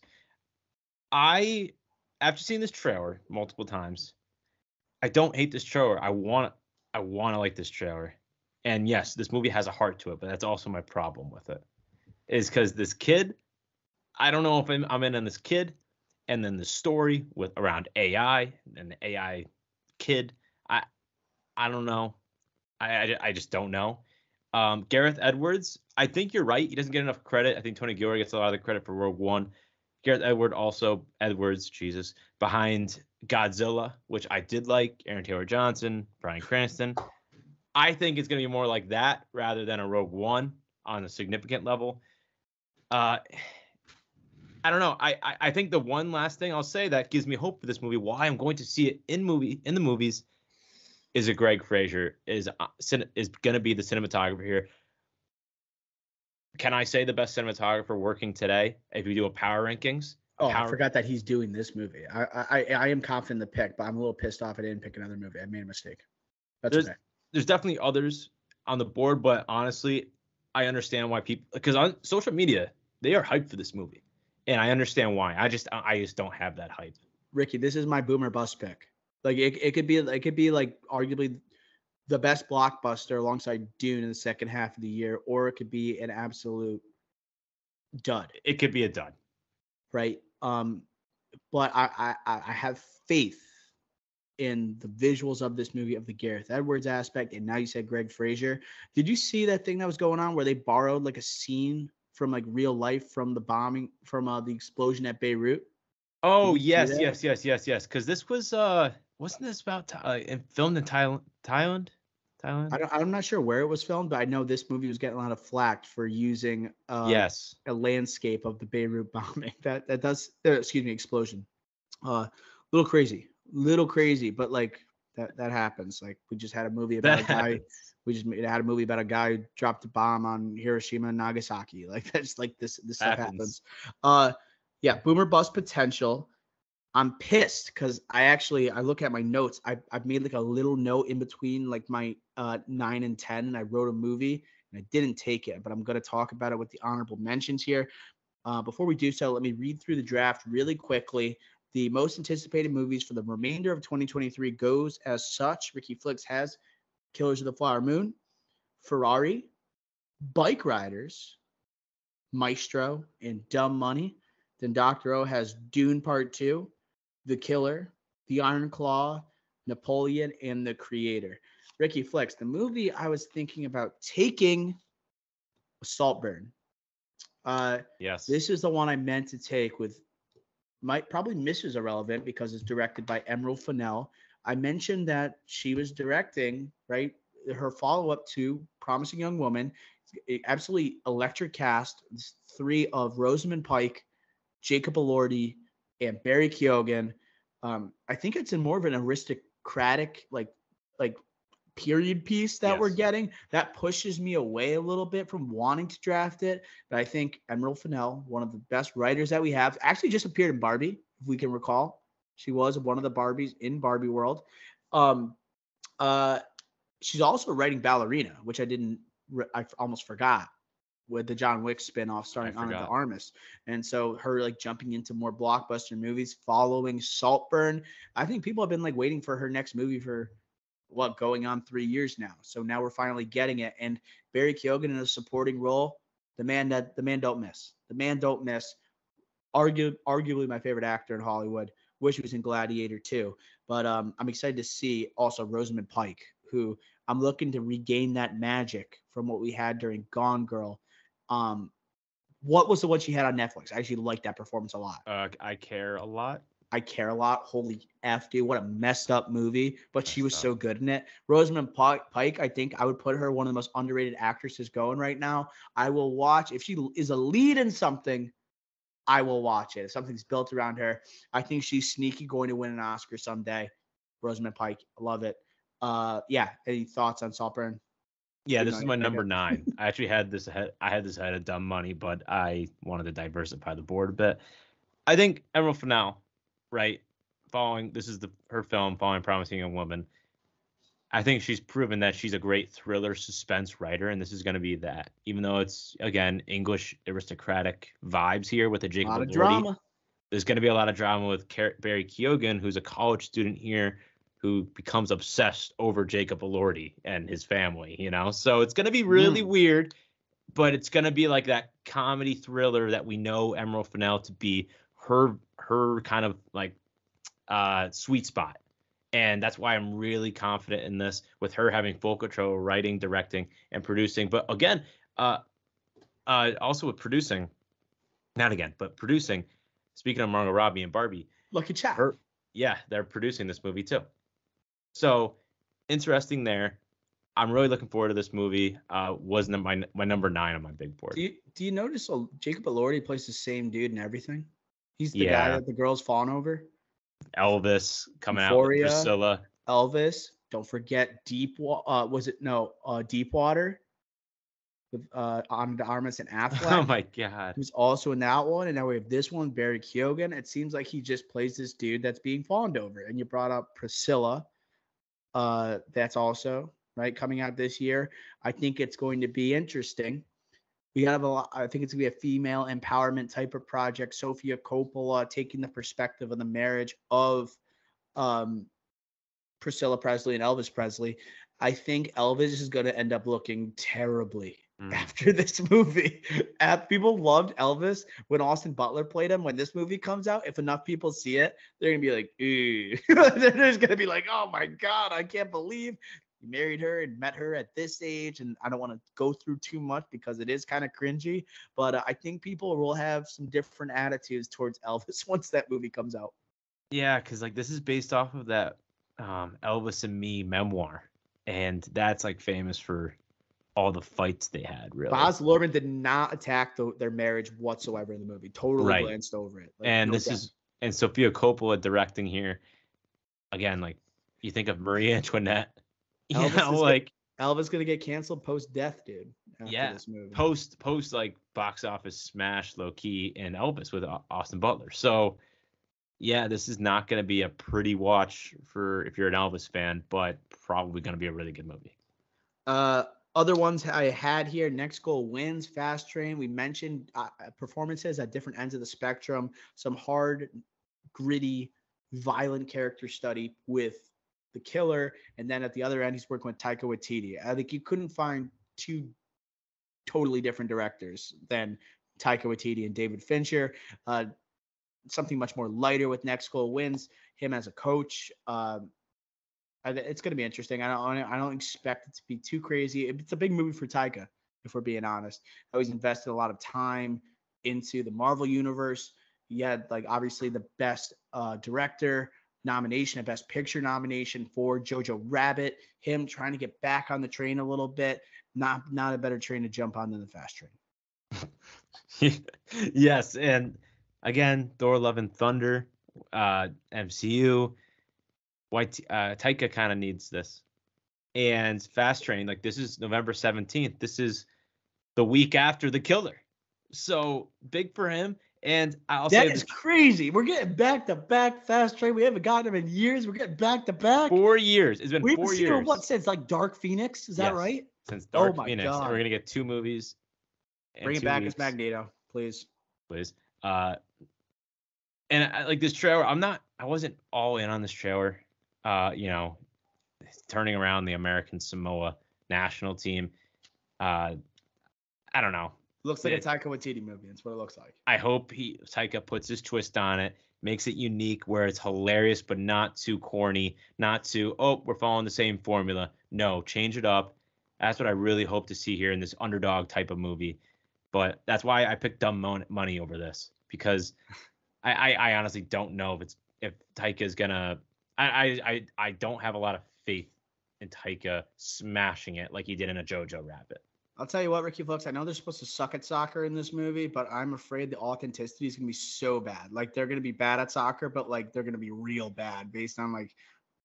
I After seeing this trailer multiple times, I don't hate this trailer. I want to like this trailer. And yes, this movie has a heart to it, but that's also my problem with it. Is because this kid, I don't know if I'm in on this kid, and then the story with around AI and the AI kid. I I don't know. I just don't know. Gareth Edwards, I think you're right. He doesn't get enough credit. I think Tony Gilroy gets a lot of the credit for Rogue One. Gareth Edwards, Jesus, behind Godzilla, which I did like. Aaron Taylor Johnson, Bryan Cranston. I think it's going to be more like that rather than a Rogue One on a significant level. Uh, I don't know. I think the one last thing I'll say that gives me hope for this movie, why I'm going to see it in the movies, is a Greg Fraser is going to be the cinematographer here. Can I say the best cinematographer working today if you do a power rankings? I forgot that he's doing this movie. I am confident in the pick, but I'm a little pissed off I didn't pick another movie. I made a mistake. That's okay. There's definitely others on the board, but honestly, I understand why people, because on social media they are hyped for this movie, and I understand why. I just don't have that hype. Ricky, this is my boomer bust pick. Like it could be like arguably the best blockbuster alongside Dune in the second half of the year, or it could be an absolute dud. It could be a dud, right? But I have faith in the visuals of this movie, of the Gareth Edwards aspect, and now you said Greg Fraser. Did you see that thing that was going on where they borrowed like a scene from like real life from the bombing, from the explosion at Beirut? Oh yes. Because this was wasn't this about filmed in Thailand? I'm not sure where it was filmed, but I know this movie was getting a lot of flack for using Yes. a landscape of the Beirut bombing. That does excuse me, explosion. Little crazy, but like that happens. Like we just had a movie about That a guy. happens. We just had a movie about a guy who dropped a bomb on Hiroshima and Nagasaki. Like that's like this stuff happens. Yeah, boomer bust potential. I'm pissed because I look at my notes. I've made like a little note in between like my 9 and 10, and I wrote a movie and I didn't take it, but I'm gonna talk about it with the honorable mentions here. Before we do so, let me read through the draft really quickly. The most anticipated movies for the remainder of 2023 goes as such. Ricky Flicks has Killers of the Flower Moon, Ferrari, Bike Riders, Maestro, and Dumb Money. Then Dr. O has Dune Part 2, The Killer, The Iron Claw, Napoleon, and The Creator. Ricky Flex, the movie I was thinking about taking was Saltburn. Yes. This is the one I meant to take with might probably Mrs. Irrelevant because it's directed by Emerald Fennell. I mentioned that she was directing, right, her follow-up to Promising Young Woman. Absolutely electric cast. It's three of Rosamund Pike, Jacob Elordi, and Barry Keoghan. I think it's in more of an aristocratic, like period piece that we're getting. That pushes me away a little bit from wanting to draft it. But I think Emerald Fennell, one of the best writers that we have, actually just appeared in Barbie, if we can recall. She was one of the Barbies in Barbie World. She's also writing Ballerina, which I almost forgot, with the John Wick spinoff starring Ana de Armas. And so her like jumping into more blockbuster movies following Saltburn. I think people have been like waiting for her next movie for going on 3 years now. So now we're finally getting it. And Barry Keoghan in a supporting role, the man don't miss. The man don't miss. Arguably my favorite actor in Hollywood. Wish he was in Gladiator too. But I'm excited to see also Rosamund Pike, who I'm looking to regain that magic from what we had during Gone Girl. What was the one she had on Netflix? I actually liked that performance a lot. I Care a Lot. I Care a Lot. Holy F, dude. What a messed up movie. But she was Messed so up. good in it. Rosamund Pike, I think I would put her one of the most underrated actresses going right now. I will watch. If she is a lead in something, I will watch it. If something's built around her, I think she's sneaky going to win an Oscar someday. Rosamund Pike. I love it. Yeah. Any thoughts on Saltburn? Yeah, Even this though is you my pick number it. 9. I actually had this ahead. I had this ahead of Dumb Money, but I wanted to diversify the board a bit. I think Emerald Fennell, right? This is her film, Following Promising Young Woman. I think she's proven that she's a great thriller suspense writer, and this is going to be that. Even though it's, again, English aristocratic vibes here with the A Jacob lot of Elordi, drama. there's going to be a lot of drama with Barry Keoghan, who's a college student here who becomes obsessed over Jacob Elordi and his family, So it's going to be really weird, but it's going to be like that comedy thriller that we know Emerald Fennell to be her kind of like sweet spot. And that's why I'm really confident in this, with her having full control, writing, directing, and producing. But again, also with producing, not again, but producing. Speaking of Margot Robbie and Barbie, Lucky Chap. they're producing this movie too. So interesting there. I'm really looking forward to this movie. Was my number 9 on my big board. Do you notice Jacob Elordi plays the same dude in everything? He's the guy Yeah. that the girl's falling over. Elvis coming out Euphoria. with Priscilla. Elvis. Don't forget Deepwater with Ana de Armas and Affleck. Oh my God. Who's also in that one. And now we have this one, Barry Keoghan. It seems like he just plays this dude that's being fawned over. And you brought up Priscilla. That's also right coming out this year. I think it's going to be interesting. We have I think it's gonna be a female empowerment type of project. Sofia Coppola taking the perspective of the marriage of Priscilla Presley and Elvis Presley. I think Elvis is going to end up looking terribly after this movie. People loved Elvis when Austin Butler played him. When this movie comes out, if enough people see it, they're going to be like, ooh. They're just going to be like, oh my God, I can't believe you married her and met her at this age. And I don't want to go through too much because it is kind of cringy. But I think people will have some different attitudes towards Elvis once that movie comes out. Yeah, because like this is based off of that Elvis and Me memoir. And that's like famous for all the fights they had, really. Baz Luhrmann did not attack their marriage whatsoever in the movie. Totally glanced over it. And and Sofia Coppola directing here. Again, like you think of Marie Antoinette. Elvis gonna get canceled post-death, dude. Yeah, this movie. post like box office smash, low key, and Elvis with Austin Butler. So yeah, this is not going to be a pretty watch for if you're an Elvis fan, but probably going to be a really good movie. Other ones I had here: Next Goal Wins, Fast Train. We mentioned performances at different ends of the spectrum. Some hard, gritty, violent character study with the killer, and then at the other end, he's working with Taika Waititi. I think you couldn't find two totally different directors than Taika Waititi and David Fincher. Something much more lighter with Next Goal Wins, him as a coach. It's going to be interesting. I don't expect it to be too crazy. It's a big movie for Taika, if we're being honest. He's invested a lot of time into the Marvel universe. He had like obviously the best director nomination, a best picture nomination for Jojo Rabbit. Him trying to get back on the train a little bit. Not a better train to jump on than the Fast Train. Yes, and again, Thor: Love and Thunder, MCU. Taika kind of needs this. And Fast Train, like this is November 17th. This is the week after The Killer. So big for him. And I'll say that is crazy. We're getting back-to-back Fast Train. We haven't gotten them in years. We're getting back-to-back. 4 years. It's been 4 years. We've seen what since like Dark Phoenix? Is that right? Since Dark Phoenix. God. And we're gonna get 2 movies. Bring it back as Magneto, please. Please. And I like this trailer. I wasn't all in on this trailer. Turning around the American Samoa national team. I don't know. Looks like a Taika Waititi movie. That's what it looks like. I hope Taika puts his twist on it, makes it unique where it's hilarious but not too corny, not too, we're following the same formula. No, change it up. That's what I really hope to see here in this underdog type of movie. But that's why I picked Dumb Money over this, because I honestly don't know if Taika is gonna. I don't have a lot of faith in Taika smashing it like he did in a Jojo Rabbit. I'll tell you what, Ricky Flex, I know they're supposed to suck at soccer in this movie, but I'm afraid the authenticity is going to be so bad. Like, they're going to be bad at soccer, but, like, they're going to be real bad based on, like,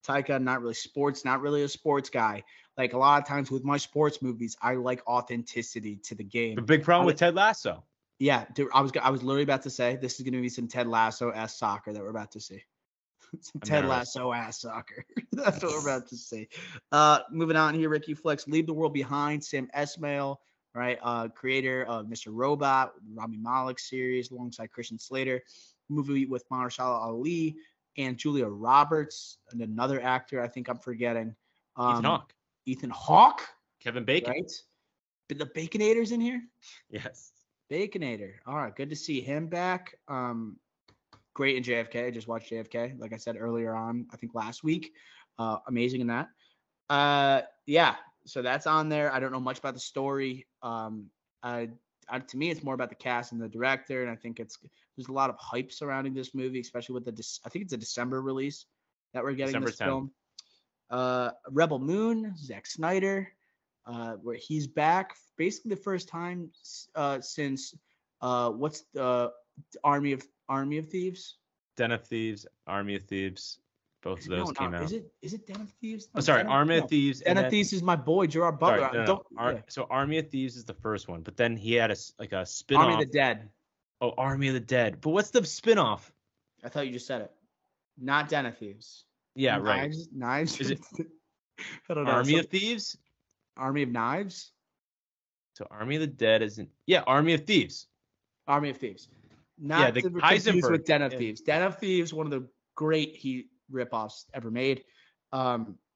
Taika, not really sports, not really a sports guy. Like, a lot of times with my sports movies, I like authenticity to the game. The big problem with Ted Lasso. Yeah, dude, I was literally about to say this is going to be some Ted Lasso-esque soccer that we're about to see. Some Ted Lasso-ass soccer. That's what we're about to see. Moving on here, Ricky Flex, Leave the World Behind, Sam Esmail, right? Creator of Mr. Robot, Rami Malek series alongside Christian Slater. Movie with Mahershala Ali and Julia Roberts, and another actor I think I'm forgetting. Ethan Hawke. Ethan Hawke? Kevin Bacon. Right? The Baconator's in here? Yes. Baconator. All right, good to see him back. Great in JFK. I just watched JFK, like I said earlier on, I think last week. Amazing in that. Yeah, so that's on there. I don't know much about the story. To me, it's more about the cast and the director, and I think there's a lot of hype surrounding this movie, especially with I think it's a December release that we're getting December this 10th. film. Rebel Moon, Zack Snyder, where he's back, basically the first time since what's the Army of Thieves? Den of Thieves, Army of Thieves, both of those came out. Is it Den of Thieves? No, sorry, Army of Thieves. Den of Thieves is my boy Gerard Butler. Sorry, So Army of Thieves is the first one, but then he had a spin-off. Army of the Dead. Oh, Army of the Dead. But what's the spin-off? I thought you just said it. Not Den of Thieves. Yeah, Knives, right. Knives. Is it I don't know. Army of Thieves? Army of Knives? So Army of the Dead isn't. Yeah, Army of Thieves. Army of Thieves. Not the to be confused Heisenberg. with Den of Thieves. Den of Thieves, one of the great Heat ripoffs ever made. I'm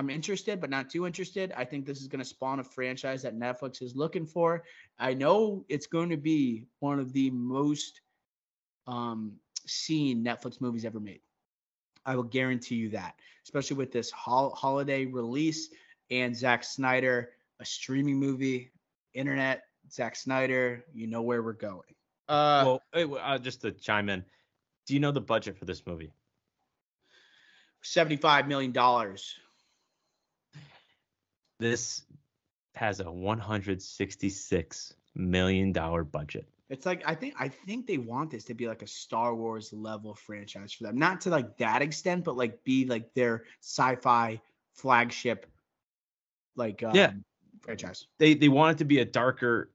interested, but not too interested. I think this is going to spawn a franchise that Netflix is looking for. I know it's going to be one of the most seen Netflix movies ever made. I will guarantee you that, especially with this holiday release and Zack Snyder, a streaming movie, internet, Zack Snyder, you know where we're going. Just to chime in, do you know the budget for this movie? $75 million. This has a $166 million budget. It's like I think they want this to be like a Star Wars level franchise for them. Not to like that extent, but like be like their sci-fi flagship franchise. They want it to be a darker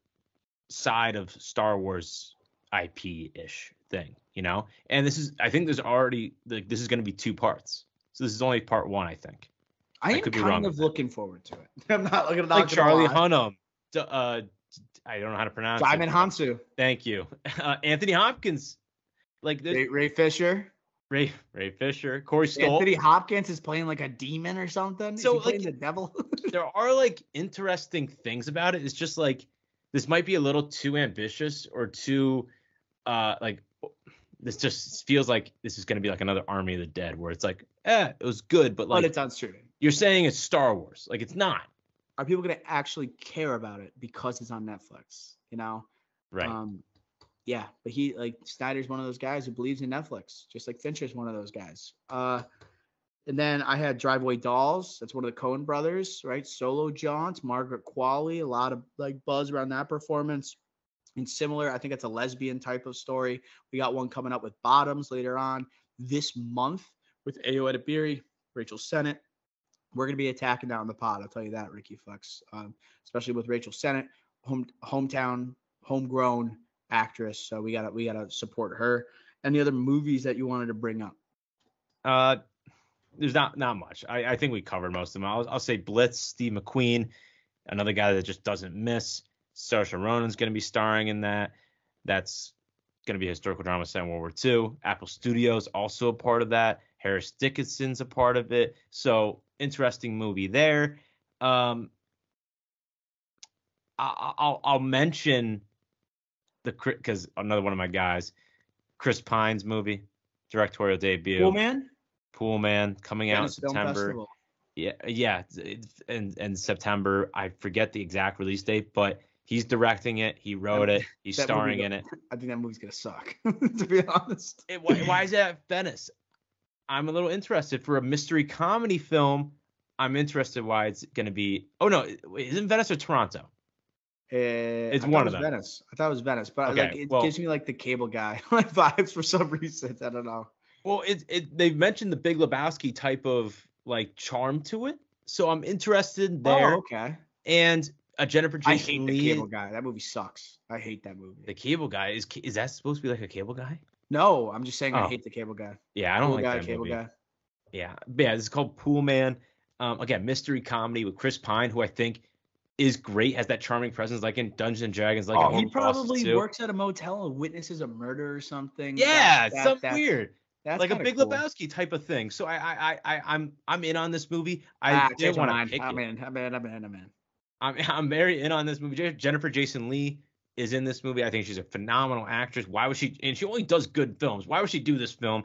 side of Star Wars IP-ish thing, you know? And I think there's already this is going to be 2 parts. So this is only part 1, I think. I am kind of looking forward to it. I'm not looking at Charlie Hunnam. I don't know how to pronounce Diamond Hansu. Thank you. Anthony Hopkins. Like Ray Fisher. Ray Fisher. Corey Stoll. Anthony Hopkins is playing like a demon or something. So is he playing the devil? There are like interesting things about it. It's just like this might be a little too ambitious or too this just feels like this is going to be like another Army of the Dead where it's like, it was good, but like it's on streaming. You're saying it's Star Wars. Like it's not. Are people going to actually care about it because it's on Netflix? You know? Right. Yeah, but Snyder's one of those guys who believes in Netflix, just like Fincher's one of those guys. And then I had Driveway Dolls. That's one of the Coen brothers, right? Solo Jaunts, Margaret Qualley, a lot of like buzz around that performance. And similar, I think it's a lesbian type of story. We got one coming up with Bottoms later on this month with Ayo Edebiri, Rachel Sennett. We're going to be attacking that on the pod. I'll tell you that, Ricky Flex, especially with Rachel Sennett, homegrown actress. So we gotta support her. Any other movies that you wanted to bring up? There's not much. I think we covered most of them. I'll say Blitz, Steve McQueen, another guy that just doesn't miss. Saoirse Ronan's going to be starring in that. That's going to be a historical drama set in World War II. Apple Studios also a part of that. Harris Dickinson's a part of it. So interesting movie there. I'll mention because another one of my guys, Chris Pine's movie, directorial debut. Pool Man coming out in September. Yeah, in September. I forget the exact release date, but He's directing it. He wrote it. He's That movie starring in it. I think that movie's gonna suck, to be honest. Why is that at Venice? I'm a little interested for a mystery comedy film. I'm interested why it's going to be. Oh no, isn't Venice or Toronto? It's one of them. Venice. I thought it was Venice, but Okay, like it well- gives me like the Cable Guy like vibes for some reason. I don't know. Well, they've mentioned the Big Lebowski type of like charm to it, so I'm interested there. Oh, okay. And a Jennifer I Jason hate the Leigh. Cable Guy. That movie sucks. I hate that movie. The Cable Guy is that supposed to be like a cable guy? No, I'm just saying I Oh. hate the Cable Guy. Yeah, I don't like Cable Guy, that Cable movie. Guy. Yeah, this is called Pool Man. Again, mystery comedy with Chris Pine, who I think is great, has that charming presence, like in Dungeons and Dragons, like in he Horrible Bosses probably too. works at a motel and witnesses a murder or something. Yeah, That's something weird, That's like a kinda Big cool. Lebowski type of thing. So I'm in on this movie. I didn't changed my want to mind. pick I'm it. in. I'm in. I'm very in on this movie. Jennifer Jason Leigh is in this movie. I think she's a phenomenal actress. Why would she? And she only does good films. Why would she do this film?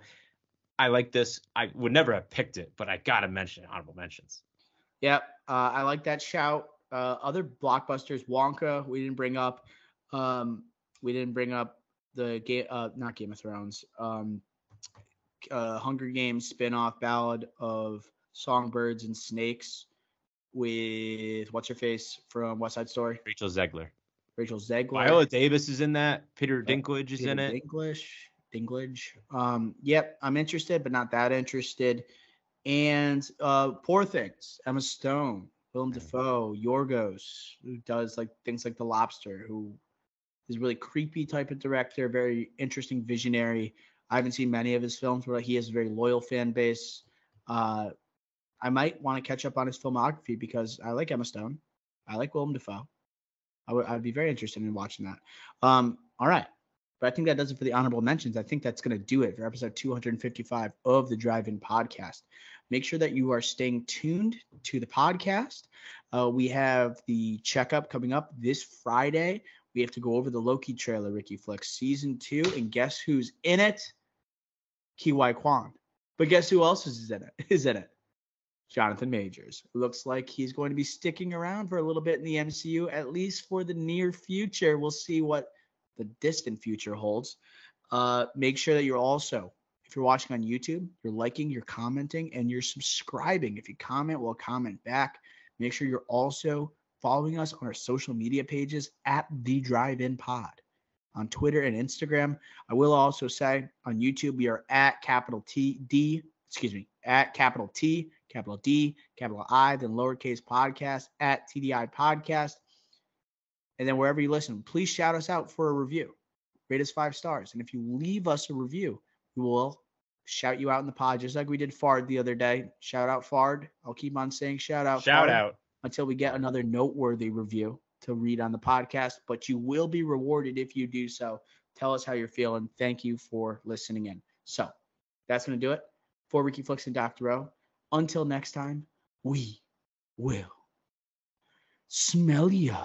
I like this. I would never have picked it, but I gotta mention it. Honorable mentions. Yep. I like that shout. Other blockbusters, Wonka, we didn't bring up. We didn't bring up the game, not Game of Thrones. Hunger Games spin-off Ballad of Songbirds and Snakes with what's her face from West Side Story, Rachel Zegler. Rachel Zegler. Viola Davis is in that. Peter Dinklage is in it. Dinklage. Yep, I'm interested, but not that interested. And Poor Things, Emma Stone, Willem Dafoe, Yorgos, who does like things like The Lobster, who is a really creepy type of director, very interesting visionary. I haven't seen many of his films, but he has a very loyal fan base. I might want to catch up on his filmography because I like Emma Stone. I like Willem Dafoe. I'd be very interested in watching that. All right. But I think that does it for the honorable mentions. I think that's going to do it for episode 255 of the Drive-In Podcast. Make sure that you are staying tuned to the podcast. We have the checkup coming up this Friday. We have to go over the Loki trailer, Ricky Flicks, season 2, and guess who's in it? Ki-Wai Kwan. But guess who else is in it? Jonathan Majors. Looks like he's going to be sticking around for a little bit in the MCU, at least for the near future. We'll see what the distant future holds. Make sure that you're also, if you're watching on YouTube, you're liking, you're commenting, and you're subscribing. If you comment, we'll comment back. Make sure you're also following us on our social media pages at The Drive-In Pod on Twitter and Instagram. I will also say on YouTube, we are at capital T, capital D, capital I, then lowercase podcast at TDI Podcast. And then wherever you listen, please shout us out for a review. Rate us 5 stars. And if you leave us a review, we will shout you out in the pod, just like we did Fard the other day. Shout out Fard. I'll keep on saying shout out Fard until we get another noteworthy review to read on the podcast. But you will be rewarded if you do so. Tell us how you're feeling. Thank you for listening in. So that's going to do it for Ricky Flicks and Dr. O. Until next time, we will smell ya.